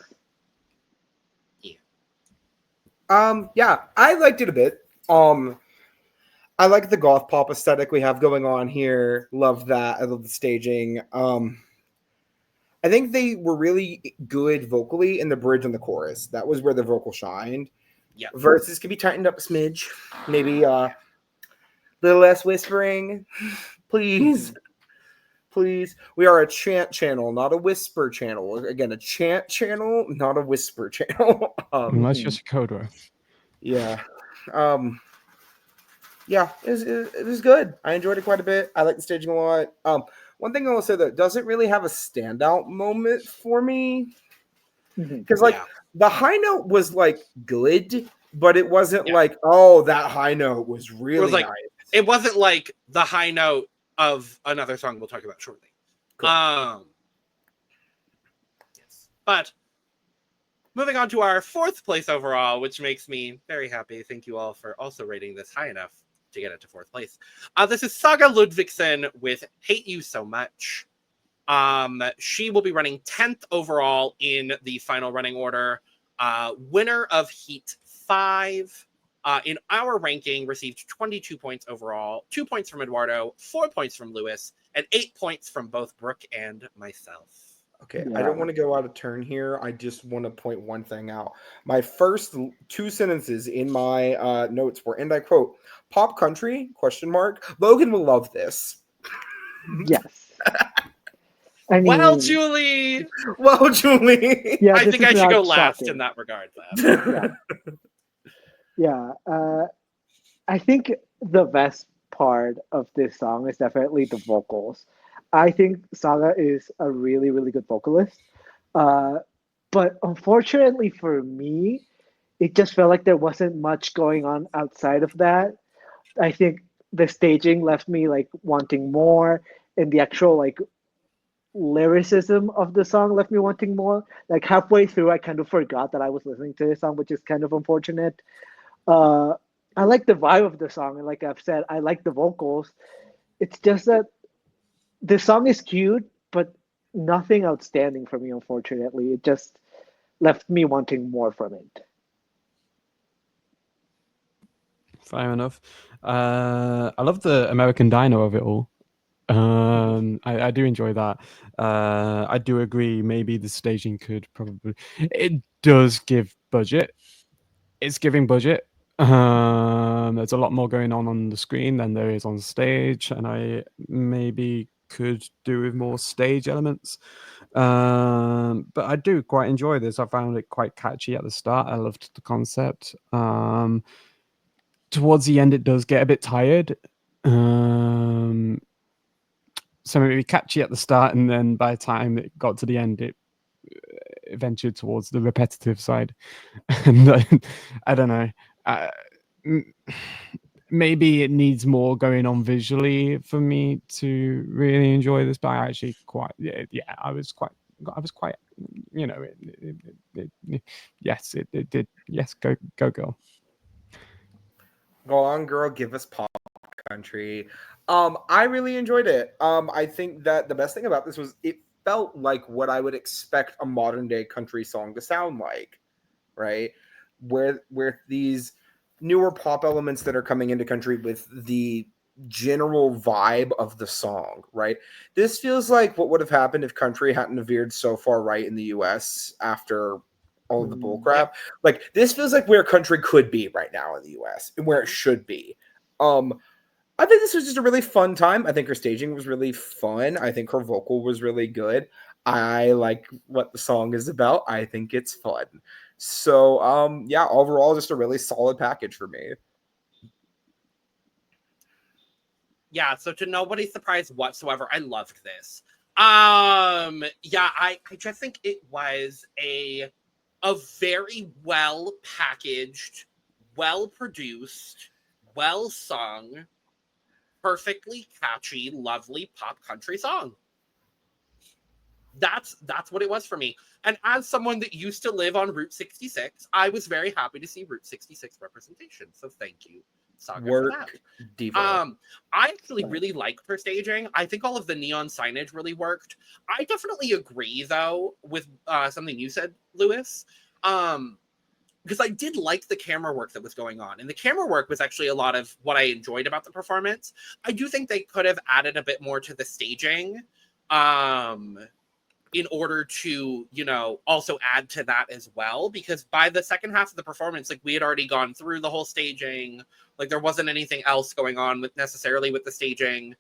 Yeah, I liked it a bit. I like the goth pop aesthetic we have going on here. Love that. I love the staging. I think they were really good vocally in the bridge and the chorus. That was where the vocal shined. Yeah. Verses could be tightened up a smidge. Maybe a little less whispering. Please. Please. We are a chant channel, not a whisper channel. Again, a chant channel, not a whisper channel. Unless you're a code word. Yeah. Yeah, it was good. I enjoyed it quite a bit. I like the staging a lot. One thing I will say that doesn't really have a standout moment for me, because the high note was like good, but it wasn't like, oh, that high note was really nice. It wasn't like the high note of another song we'll talk about shortly. Cool. Yes. But moving on to our fourth place overall, which makes me very happy. Thank you all for also rating this high enough to get it to fourth place. This is Saga Ludvigsson with Hate You So Much. She will be running 10th overall in the final running order. Winner of Heat 5. In our ranking, received 22 points overall, 2 points from Eduardo, 4 points from Lewis, and 8 points from both Brook and myself. Okay, I don't want to go out of turn here. I just want to point one thing out. My first 2 sentences in my notes were, and I quote, "Pop country, ? Logan will love this." Yes. Well, Julie. Yeah, I think I should go last in that regard. I think the best part of this song is definitely the vocals. I think Saga is a really, really good vocalist. But unfortunately for me, it just felt like there wasn't much going on outside of that. I think the staging left me like wanting more, and the actual like lyricism of the song left me wanting more. Like halfway through, I kind of forgot that I was listening to this song, which is kind of unfortunate. I like the vibe of the song, and like I've said, I like the vocals. it's just that the song is cute, but nothing outstanding for me, unfortunately. It just left me wanting more from it. Fair enough. I love the American Dino of it all. I do enjoy that. I do agree. Maybe the staging could probably. It does give budget. It's giving budget. There's a lot more going on the screen than there is on stage, and I maybe could do with more stage elements. But I do quite enjoy this. I found it quite catchy at the start. I loved the concept. Towards the end, it does get a bit tired. So maybe catchy at the start, and then by the time it got to the end, it ventured towards the repetitive side. And I don't know. Maybe it needs more going on visually for me to really enjoy this. But I actually I was quite. You know, yes, it did. Yes, go girl. Go on, girl. Give us pop country. I really enjoyed it. I think that the best thing about this was it felt like what I would expect a modern day country song to sound like, right? Where these newer pop elements that are coming into country with the general vibe of the song, right? This feels like what would have happened if country hadn't veered so far right in the US after all of the bullcrap. Like, this feels like where country could be right now in the US and where it should be. I think this was just a really fun time. I think her staging was really fun. I think her vocal was really good. I like what the song is about. I think it's fun. So, yeah, overall, just a really solid package for me. Yeah, so to nobody's surprise whatsoever, I loved this. Yeah, I just think it was a very well packaged, well produced, well sung, perfectly catchy, lovely pop country song. That's what it was for me. And as someone that used to live on Route 66, I was very happy to see Route 66 representation. So thank you, Saga, for that. Diva. I actually really liked her staging. I think all of the neon signage really worked. I definitely agree, though, with something you said, Lewis. Because I did like the camera work that was going on. And the camera work was actually a lot of what I enjoyed about the performance. I do think they could have added a bit more to the staging in order to, you know, also add to that as well. Because by the second half of the performance, like, we had already gone through the whole staging. Like, there wasn't anything else going on necessarily with the staging.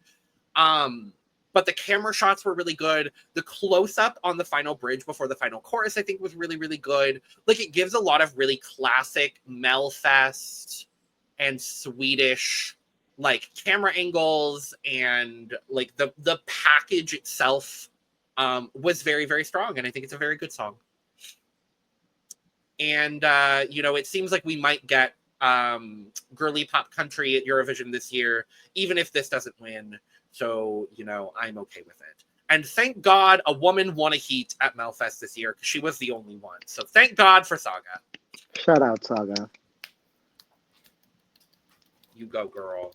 But the camera shots were really good. The close-up on the final bridge before the final chorus, I think, was really, really good. Like, it gives a lot of really classic Melfest and Swedish, like, camera angles, and, like, the package itself was very, very strong. And I think it's a very good song. And, you know, it seems like we might get girly pop country at Eurovision this year, even if this doesn't win. So, you know, I'm okay with it. And thank God a woman won a heat at Melfest this year, because she was the only one. So thank God for Saga. Shout out, Saga. You go, girl.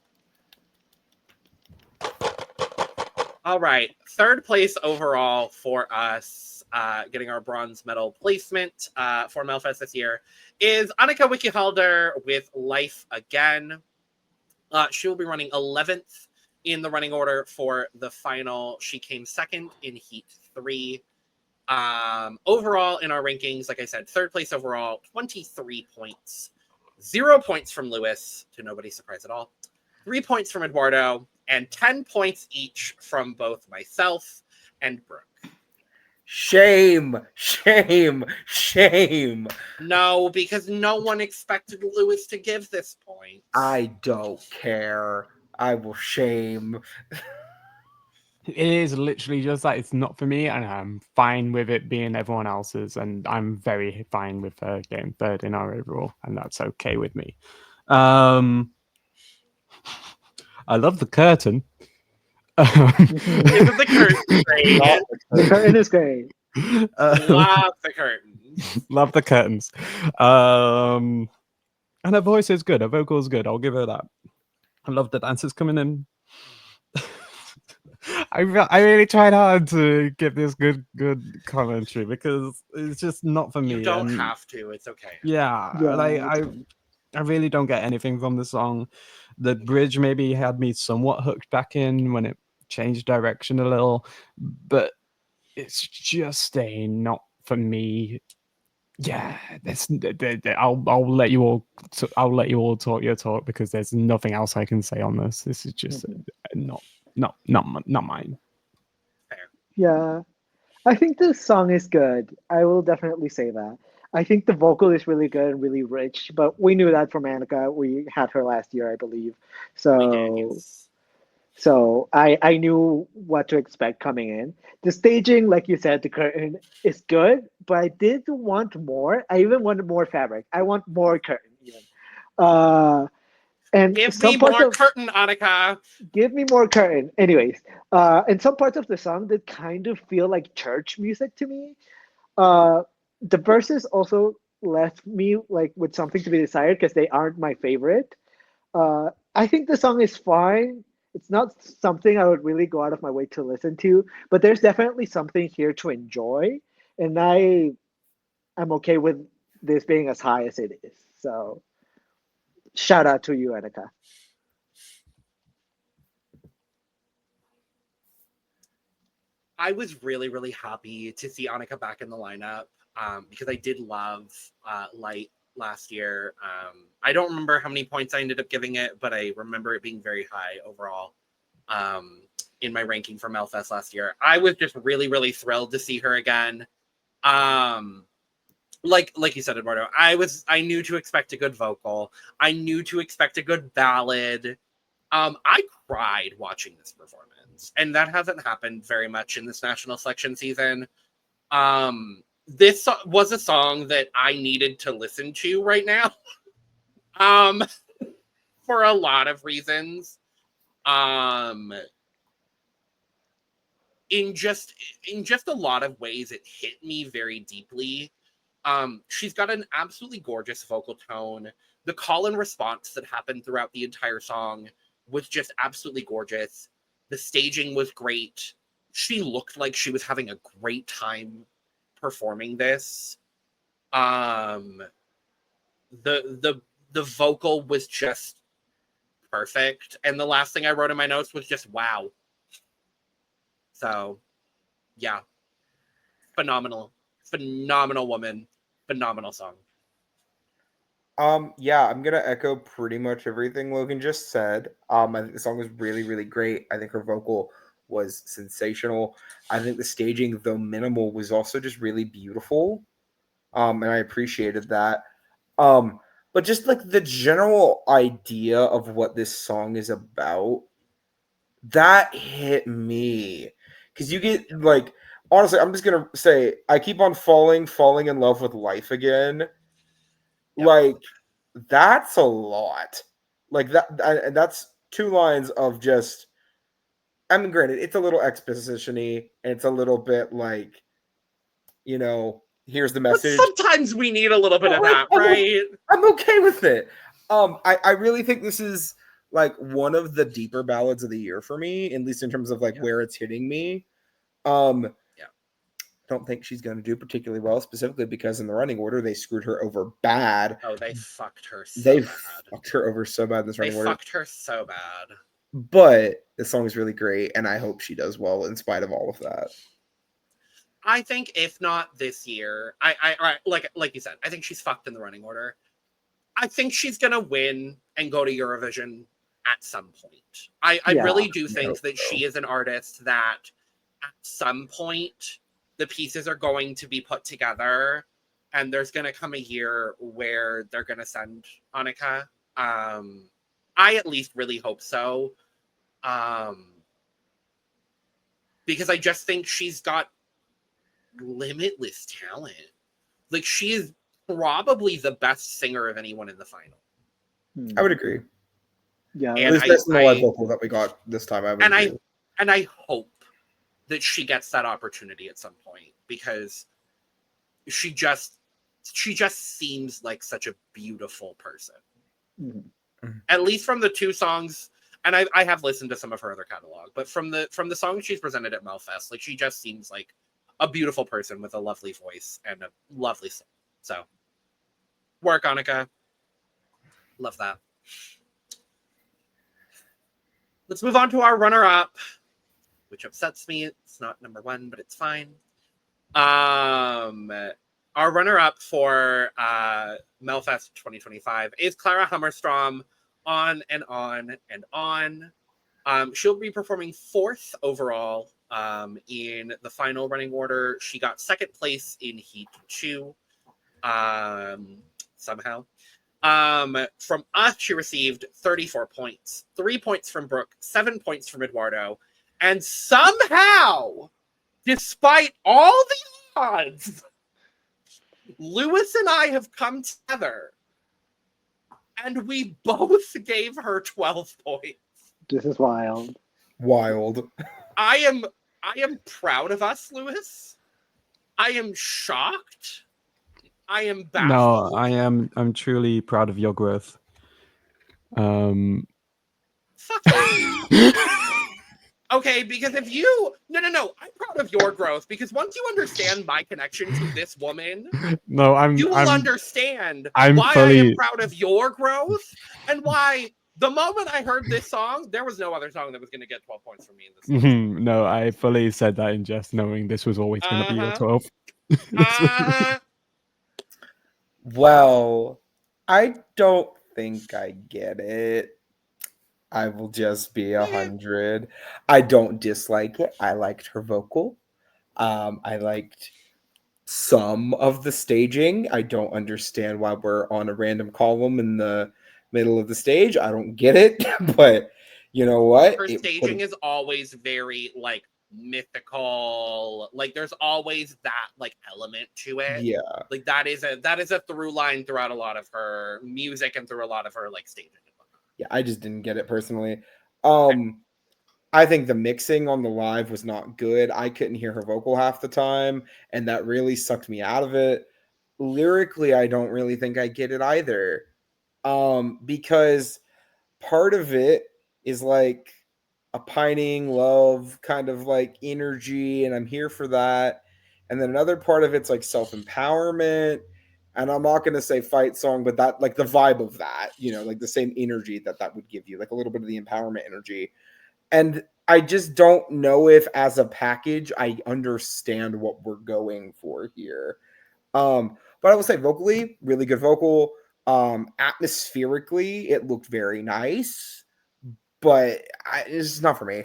All right. Third place overall for us, getting our bronze medal placement for Melfest this year, is Annika Wickihalder with Life Again. She will be running 11th in the running order for the final. She came second in Heat 3. Overall, in our rankings, like I said, third place overall, 23 points. 0 points from Lewis, to nobody's surprise at all. 3 points from Eduardo, and 10 points each from both myself and Brook. Shame, shame, shame. No, because no one expected Lewis to give this point. I don't care. I will shame. It is literally just that it's not for me, and I'm fine with it being everyone else's, and I'm very fine with her getting third in our overall, and that's okay with me. I love the curtain. Isn't the curtain great? The curtain is great. Love the curtains. Love the curtains. And her voice is good. Her vocal is good. I'll give her that. I love the dancers coming in. I really tried hard to give this good commentary because it's just not for me. You don't and have to. It's okay. yeah, Yeah, like it's fine. I really don't get anything from the song. The bridge maybe had me somewhat hooked back in when it changed direction a little, but it's just a not for me. Yeah, I'll let you all talk your talk because there's nothing else I can say on this. This is just not mine. Fair. Yeah, I think the song is good. I will definitely say that. I think the vocal is really good and really rich, but we knew that from Annika. We had her last year, I believe. We did. So Yes. so I knew what to expect coming in. The staging, like you said, the curtain is good, but I did want more. I even wanted more fabric. I want more curtain even. Uh, and Give some me parts more of curtain, Annika. give me more curtain. Anyways, and some parts of the song that kind of feel like church music to me. Uh, the verses also left me like with something to be desired because they aren't my favorite. I think the song is fine. It's not something I would really go out of my way to listen to, but there's definitely something here to enjoy, and I'm okay with this being as high as it is. So shout out to you, Annika. I was really, really happy to see Annika back in the lineup because I did love Light last year. I don't remember how many points I ended up giving it, but I remember it being very high overall in my ranking for Melfest last year. I was just really, really thrilled to see her again. Like you said, Eduardo, I knew to expect a good vocal. I knew to expect a good ballad. I cried watching this performance, and that hasn't happened very much in this national selection season. This was a song that I needed to listen to right now, um, for a lot of reasons. Um, in just a lot of ways, it hit me very deeply. She's got an absolutely gorgeous vocal tone. The call and response that happened throughout the entire song was just absolutely gorgeous. The staging was great. She looked like she was having a great time performing this. The vocal was just perfect. And the last thing I wrote in my notes was just wow. So, yeah. Phenomenal woman. Phenomenal song. Yeah, I'm gonna echo pretty much everything Logan just said. I think the song was really, really great. I think her vocal was sensational. I think the staging, though minimal, was also just really beautiful. And I appreciated that. But just like the general idea of what this song is about, that hit me. Because you get like, honestly, I'm just gonna say, I keep on falling in love with life again. Yep. Like, that's a lot. Like and that's 2 lines of just, I mean, granted, it's a little exposition-y, and it's a little bit like, here's the message. But sometimes we need a little bit of that, right? I'm okay with it. I really think this is like one of the deeper ballads of the year for me, at least in terms of like where it's hitting me. Don't think she's going to do particularly well, specifically because in the running order they screwed her over bad. Oh, they fucked her so they bad. Fucked her over so bad in this running order. They fucked her so bad. But the song is really great, and I hope she does well in spite of all of that. I think if not this year, I like you said, I think she's fucked in the running order. I think she's gonna win and go to Eurovision at some point. I really do think that she is an artist that at some point the pieces are going to be put together, and there's gonna come a year where they're gonna send Annika. I at least really hope so. Because I just think she's got limitless talent. Like, she is probably the best singer of anyone in the final. I would agree. Yeah, and at least the live vocal that we got this time. I hope that she gets that opportunity at some point, because she just seems like such a beautiful person. Mm-hmm. At least from the 2 songs. And I have listened to some of her other catalog, but from the songs she's presented at Melfest, like she just seems like a beautiful person with a lovely voice and a lovely soul. So work, Annika. Love that. Let's move on to our runner-up, which upsets me. It's not number one, but it's fine. Our runner-up for Melfest 2025 is Klara Hammarström, On and On and On. She'll be performing 4th overall in the final running order. She got 2nd place in Heat 2 somehow. From us, she received 34 points, 3 points from Brook, 7 points from Eduardo, and somehow, despite all the odds, Lewis and I have come together, and we both gave her 12 points. This is wild. Wild. I am proud of us, Lewis. I am shocked. I am baffled. No, I'm truly proud of your growth. Fuck you. Okay, because if you... No, I'm proud of your growth, because once you understand my connection to this woman, no, you will understand why I am proud of your growth, and why the moment I heard this song, there was no other song that was going to get 12 points from me in this song. No, I fully said that in jest, knowing this was always going to be your 12. Well, I don't think I get it. I will just be 100. I don't dislike it. I liked her vocal. I liked some of the staging. I don't understand why we're on a random column in the middle of the stage. I don't get it, but you know what? Her staging is always very like mythical. Like there's always that like element to it. Yeah. Like that is a through line throughout a lot of her music and through a lot of her like staging. Yeah, I just didn't get it personally. I think the mixing on the live was not good. I couldn't hear her vocal half the time, and that really sucked me out of it. Lyrically, I don't really think I get it either. Because part of it is like a pining love kind of like energy, and I'm here for that. And then another part of it's like self-empowerment. And I'm not going to say fight song, but that like the vibe of that, you know, like the same energy that would give you, like a little bit of the empowerment energy. And I just don't know if as a package, I understand what we're going for here. But I will say vocally, really good vocal. Atmospherically, it looked very nice, but it's just not for me.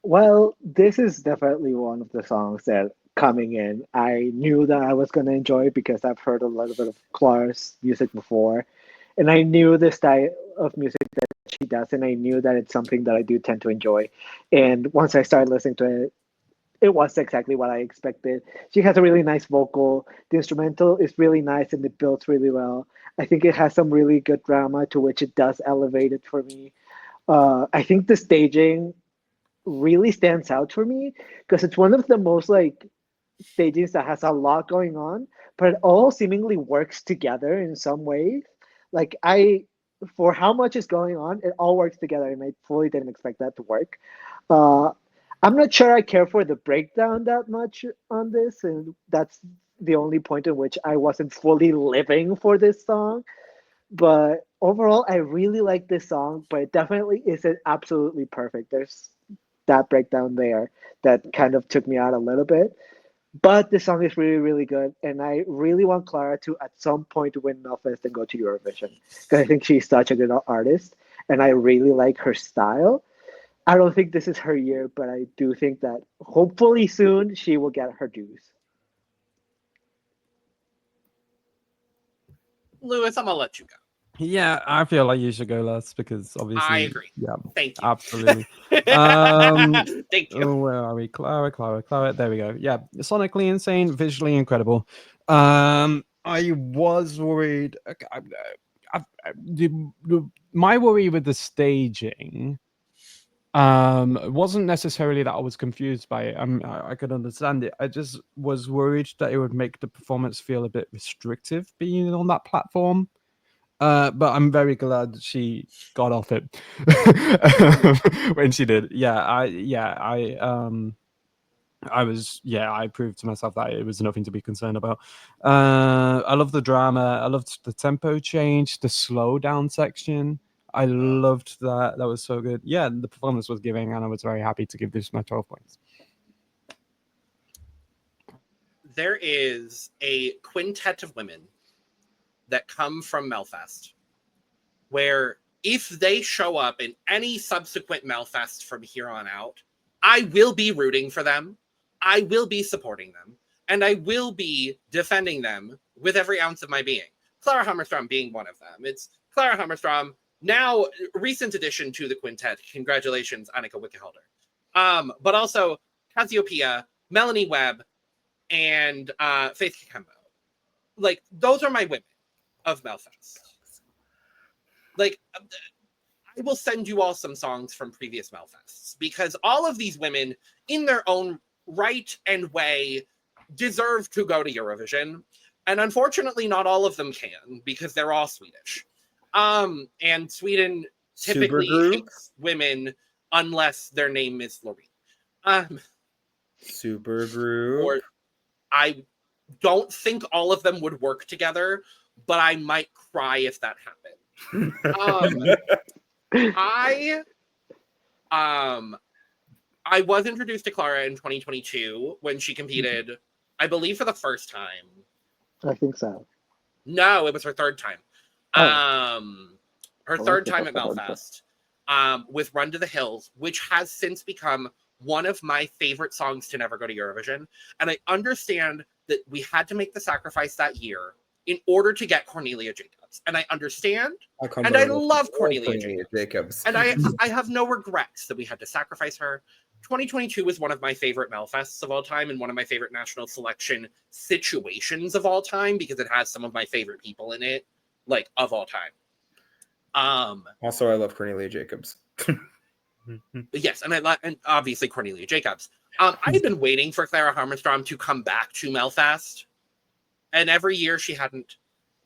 Well, this is definitely one of the songs that coming in, I knew that I was going to enjoy because I've heard a little bit of Klara's music before. And I knew the style of music that she does, and I knew that it's something that I do tend to enjoy. And once I started listening to it, it was exactly what I expected. She has a really nice vocal. The instrumental is really nice and it builds really well. I think it has some really good drama to which it does elevate it for me. I think the staging really stands out for me because it's one of the most like stagings that has a lot going on, but it all seemingly works together in some ways. Like for how much is going on, it all works together, and I fully didn't expect that to work. I'm not sure I care for the breakdown that much on this, and that's the only point in which I wasn't fully living for this song. But overall, I really like this song, but it definitely isn't absolutely perfect. There's that breakdown there that kind of took me out a little bit. But the song is really, really good. And I really want Klara to, at some point, win Melfest and go to Eurovision. Because I think she's such a good artist. And I really like her style. I don't think this is her year, but I do think that hopefully soon she will get her dues. Lewis, I'm going to let you go. Yeah, I feel like you should go last because obviously. I agree. Yeah, thank you. Absolutely. Thank you. Oh, where are we? Klara. There we go. Yeah, sonically insane, visually incredible. I was worried. My worry with the staging wasn't necessarily that I was confused by it. I could understand it. I just was worried that it would make the performance feel a bit restrictive being on that platform. But I'm very glad she got off it when she did. I proved to myself that it was nothing to be concerned about. I love the drama. I loved the tempo change, the slow down section. I loved that. That was so good. Yeah, the performance was giving, and I was very happy to give this my 12 points. There is a quintet of women that come from Melfest, where if they show up in any subsequent Melfest from here on out, I will be rooting for them, I will be supporting them, and I will be defending them with every ounce of my being. Klara Hammarström being one of them. It's Klara Hammarström, now recent addition to the quintet. Congratulations, Annika Wickihalder. But also Cassiopeia, Melanie Webb, and Faith Kikembo. Like, those are my women of Melfest. Like, I will send you all some songs from previous Melfests, because all of these women, in their own right and way, deserve to go to Eurovision. And unfortunately, not all of them can, because they're all Swedish. And Sweden typically hates women unless their name is Loreen. Supergroup. Or I don't think all of them would work together, but I might cry if that happened. I was introduced to Klara in 2022 when she competed, I believe, for the first time. I think so. No, it was her third time. Her third time at Melfest, with Run to the Hills, which has since become one of my favorite songs to never go to Eurovision. And I understand that we had to make the sacrifice that year in order to get Cornelia Jacobs. And I understand, and I love Cornelia Jacobs. And I have no regrets that we had to sacrifice her. 2022 was one of my favorite Melfests of all time, and one of my favorite national selection situations of all time, because it has some of my favorite people in it, like, of all time. Also, I love Cornelia Jacobs. Yes, and obviously Cornelia Jacobs. I had been waiting for Klara Hammarström to come back to Melfest, and every year she hadn't.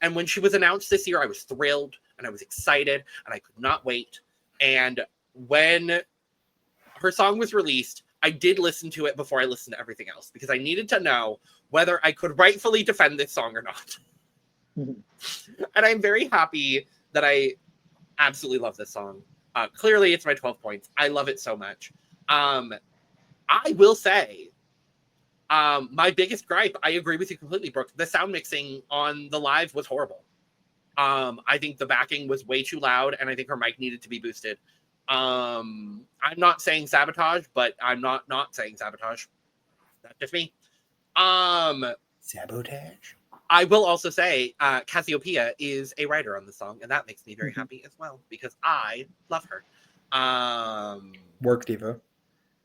And when she was announced this year, I was thrilled, and I was excited, and I could not wait. And when her song was released, I did listen to it before I listened to everything else, because I needed to know whether I could rightfully defend this song or not. And I'm very happy that I absolutely love this song. Clearly, it's my 12 points. I love it so much. I will say, my biggest gripe, I agree with you completely, Brook. The sound mixing on the live was horrible. I think the backing was way too loud, and I think her mic needed to be boosted. I'm not saying sabotage, but I'm not saying sabotage. That's just me. Sabotage? I will also say Cassiopeia is a writer on the song, and that makes me very happy as well, because I love her. Work diva.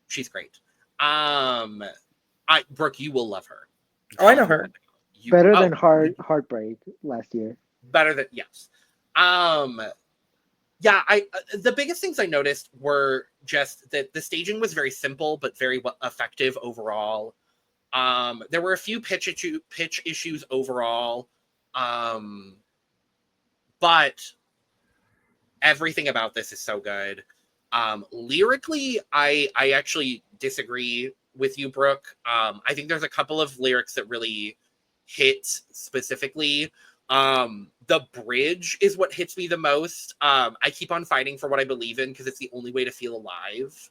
She's great. Brooke, you will love her. Oh, I know her. Better than Heartbreak last year. Better than, yes. Yeah, the biggest things I noticed were just that the staging was very simple, but very effective overall. There were a few pitch issues overall, but everything about this is so good. Lyrically, I actually disagree with you, Brooke. I think there's a couple of lyrics that really hit specifically. The bridge is what hits me the most. I keep on fighting for what I believe in because it's the only way to feel alive.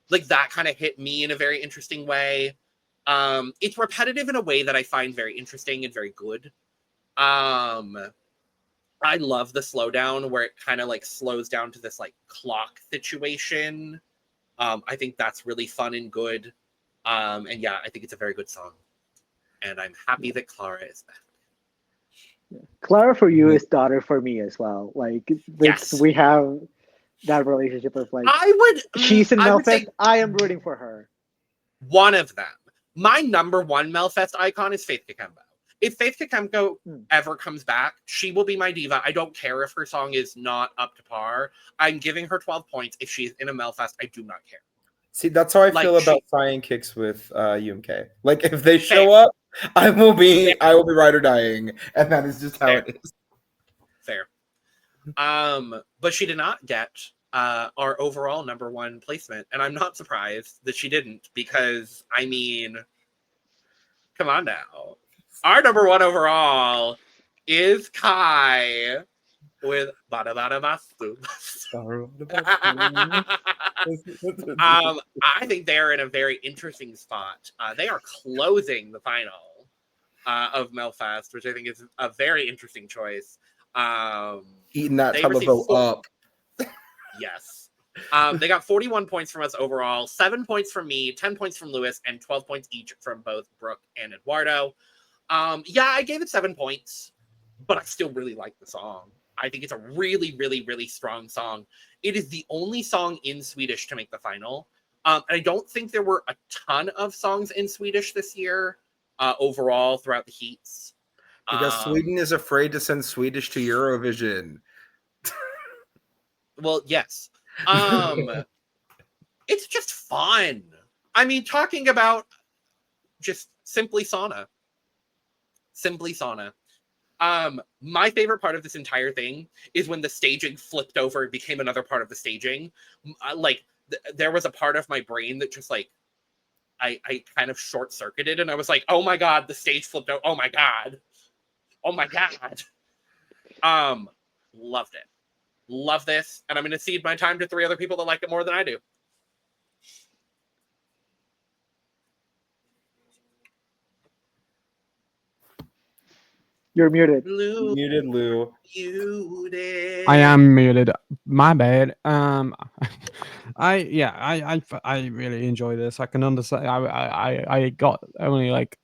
Like, that kind of hit me in a very interesting way. It's repetitive in a way that I find very interesting and very good. I love the slowdown where it kind of like slows down to this like clock situation. I think that's really fun and good. And yeah, I think it's a very good song. And I'm happy that Klara is back. Yeah. Klara for you is daughter for me as well. Like, Yes. We have that relationship of like, she's in I would Melfest, say I am rooting for her. one of them. My number one Melfest icon is Faith Kikembo. If Faith Kikembo ever comes back, she will be my diva. I don't care if her song is not up to par. I'm giving her 12 points. If she's in a Melfest, I do not care. See, that's how I feel about Flying Kicks with UMK. Like, if they show up, I will be ride or dying, and that is just how it is. fair. But she did not get our overall number one placement, and I'm not surprised that she didn't, because I mean, come on now. Our number one overall is Kai with Bada Bada Bastu. I think they're in a very interesting spot. They are closing the final of Melfest, which I think is a very interesting choice. Eating that tub up. Yes. They got 41 points from us overall, 7 points from me, 10 points from Lewis, and 12 points each from both Brook and Eduardo. Yeah, I gave it 7 points, but I still really like the song. I think it's a really, really, really strong song. It is the only song in Swedish to make the final. And I don't think there were a ton of songs in Swedish this year overall throughout the heats. Because Sweden is afraid to send Swedish to Eurovision. Well, yes. It's just fun. I mean, talking about just Simply Sauna. Simply Sauna. My favorite part of this entire thing is when the staging flipped over and became another part of the staging. There was a part of my brain that just like, I kind of short-circuited, and I was like, oh my God, the stage flipped out. Oh my God. Oh my God. Loved it. Love this. And I'm going to cede my time to 3 other people that like it more than I do. You're muted. Muted, Lou. Muted. I am muted. My bad. I really enjoy this. I can understand. I got only like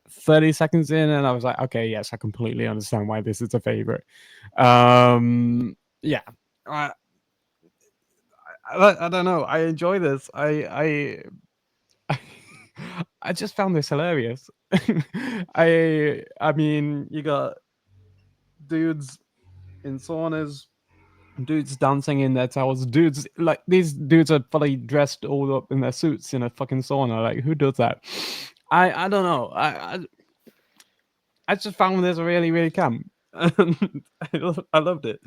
30 seconds in, and I was like, okay, yes, I completely understand why this is a favorite. Yeah. I don't know. I enjoy this. I just found this hilarious. I mean, you got dudes in saunas, dudes dancing in their towels, dudes like these dudes are fully dressed all up in their suits in a fucking sauna. Like, who does that? I don't know. I just found this really, really camp. I loved it.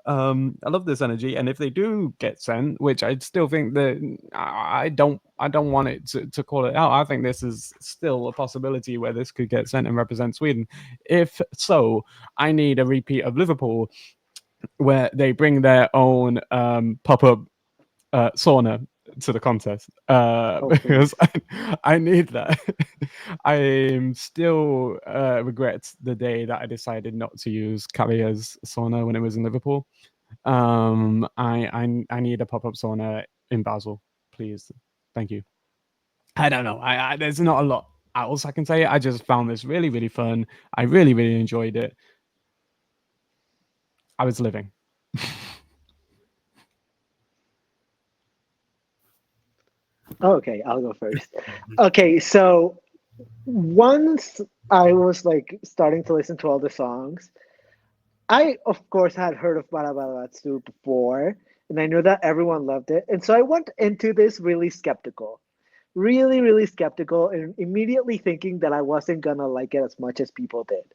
I love this energy, and if they do get sent, which I still think that I don't want it to call it out. I think this is still a possibility where this could get sent and represent Sweden. If so, I need a repeat of Liverpool, where they bring their own pop-up sauna to the contest, because I need that. I still regret the day that I decided not to use Kamikaze sauna when it was in Liverpool. I need a pop-up sauna in Basel, please. Thank you. I don't know. I there's not a lot else I can say. I just found this really, really fun. I really, really enjoyed it. I was living. Okay, I'll go first. Okay, so once I was like starting to listen to all the songs, I of course had heard of Bara Bastu before, and I knew that everyone loved it. And so I went into this really skeptical. Really, really skeptical, and immediately thinking that I wasn't gonna like it as much as people did.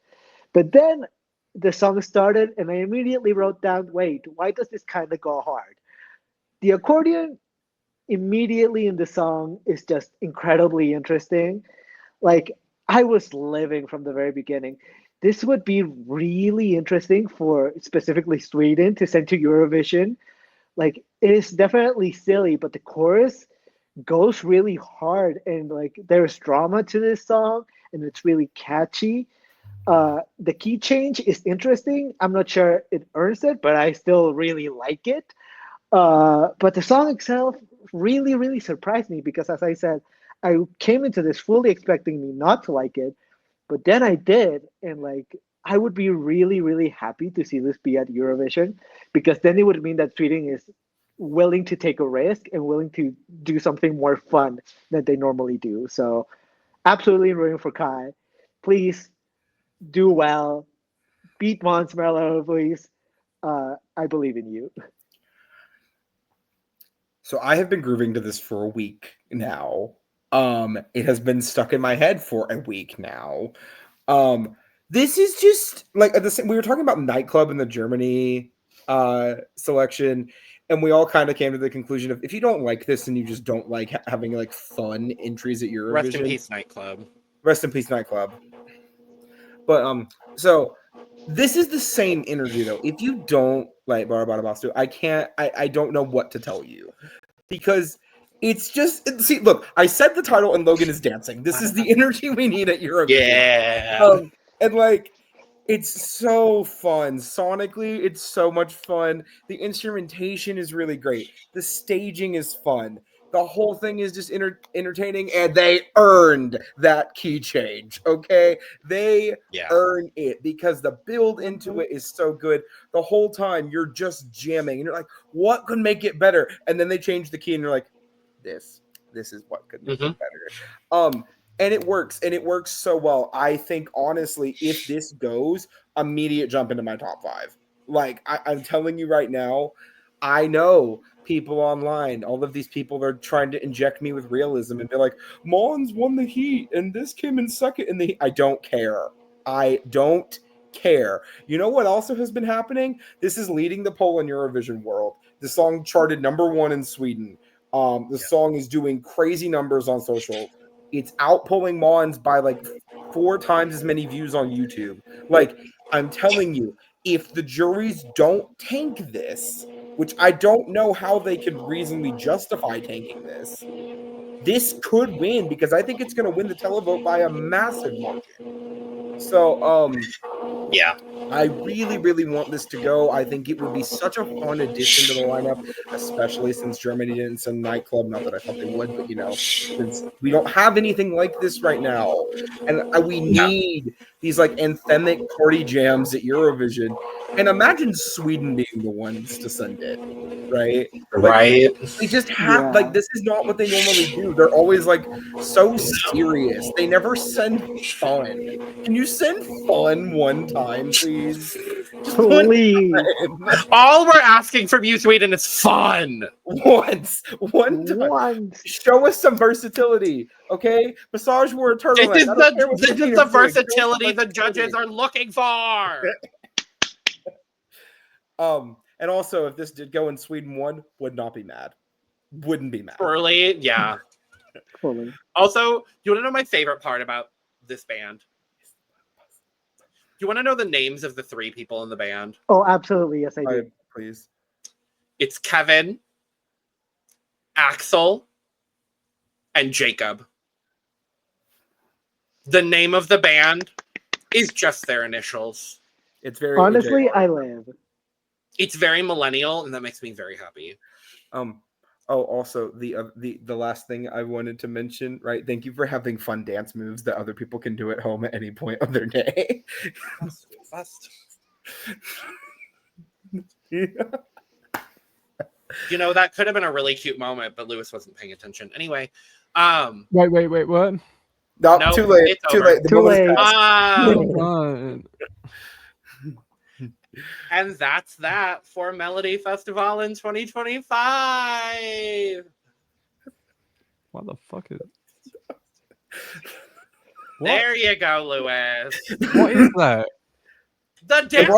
But then the song started, and I immediately wrote down, wait, why does this kind of go hard? The accordion immediately in the song is just incredibly interesting. Like, I was living from the very beginning. This would be really interesting for specifically Sweden to send to Eurovision. Like, it is definitely silly, but the chorus goes really hard, and like there's drama to this song, and it's really catchy. The key change is interesting. I'm not sure it earns it, but I still really like it. But the song itself really, really surprised me because, as I said, I came into this fully expecting me not to like it, but then I did, and like I would be really, really happy to see this be at Eurovision, because then it would mean that Sweden is willing to take a risk and willing to do something more fun than they normally do. So, absolutely rooting for Kai. Please do well. Beat Måns, please. I believe in you. So I have been grooving to this for a week now. It has been stuck in my head for a week now. This is just like we were talking about nightclub in the Germany selection, and we all kind of came to the conclusion of if you don't like this and you just don't like having like fun entries at Eurovision. Rest in peace, nightclub. Rest in peace, nightclub. But so this is the same energy though. If you don't like Bara, bada, bastu, I don't know what to tell you, because it's just, see, look, I said the title and Logan is dancing. This is the energy we need at Eurovision. Yeah. And like, it's so fun. Sonically, it's so much fun. The instrumentation is really great. The staging is fun. The whole thing is just entertaining, and they earned that key change, okay? They earned it because the build into it is so good. The whole time, you're just jamming, and you're like, what could make it better? And then they change the key, and you're like, this is what could make it better. And it works so well. I think, honestly, if this goes, immediate jump into my top 5. Like, I'm telling you right now, I know people online, all of these people are trying to inject me with realism and be like, Måns won the heat and this came in second in the heat. I don't care. I don't care. You know what also has been happening? This is leading the poll in Eurovision world. The song charted #1 in Sweden. The song is doing crazy numbers on social. It's outpulling Måns by like 4 times as many views on YouTube. Like, I'm telling you, if the juries don't tank this, which I don't know how they could reasonably justify tanking this, this could win, because I think it's going to win the televote by a massive margin. So, yeah, I really, really want this to go. I think it would be such a fun addition to the lineup, especially since Germany didn't send nightclub. Not that I thought they would, but, you know, since we don't have anything like this right now, and we need these like anthemic party jams at Eurovision. And imagine Sweden being the ones to send it, right? Right. Like, they just have like, this is not what they normally do. They're always like so serious. They never send fun. Can you send fun one time, please? Just Please. All we're asking from you, Sweden, is fun. One time. Show us some versatility, okay? Massage wore a turtleneck. This is the versatility the judges are looking for. And also, if this did go and Sweden won, would not be mad. Wouldn't be mad. Early, yeah. Fully. Also, you want to know my favorite part about this band? Do you want to know the names of the 3 people in the band? Oh, absolutely. Yes, I do. Please. It's Kevin, Axel, and Jacob. The name of the band is just their initials. It's very honestly, I live. It's very millennial, and that makes me very happy. Oh, also the last thing I wanted to mention, right? Thank you for having fun dance moves that other people can do at home at any point of their day. You know, that could have been a really cute moment, but Lewis wasn't paying attention. Anyway, wait, what? No, too late. Too late. Too late. And that's that for Melodifestivalen 2025. What the fuck is it? There you go, Lewis. What is that? The dance.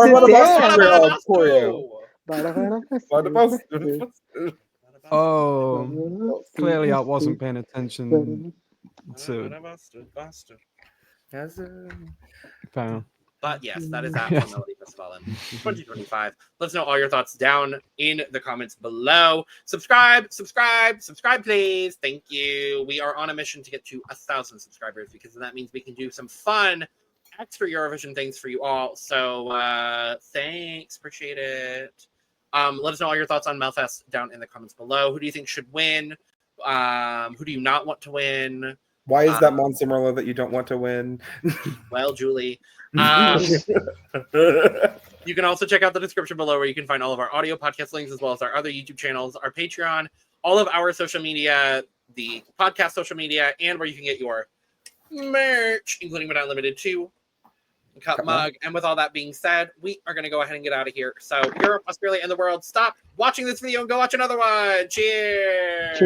Oh, clearly I wasn't paying attention to. But yes, that is that for Melodifestivalen 2025. Let us know all your thoughts down in the comments below. Subscribe, please. Thank you. We are on a mission to get to 1,000 subscribers, because that means we can do some fun extra Eurovision things for you all. So thanks, appreciate it. Let us know all your thoughts on Melfest down in the comments below. Who do you think should win? Who do you not want to win? Why is that Måns Zelmerlöw that you don't want to win? Well, Julie. You can also check out the description below, where you can find all of our audio podcast links, as well as our other YouTube channels, our Patreon, all of our social media, the podcast social media, and where you can get your merch, including but not limited to cup mug. And with all that being said, we are going to go ahead and get out of here. So Europe, Australia, and the world, stop watching this video and go watch another one. Cheers.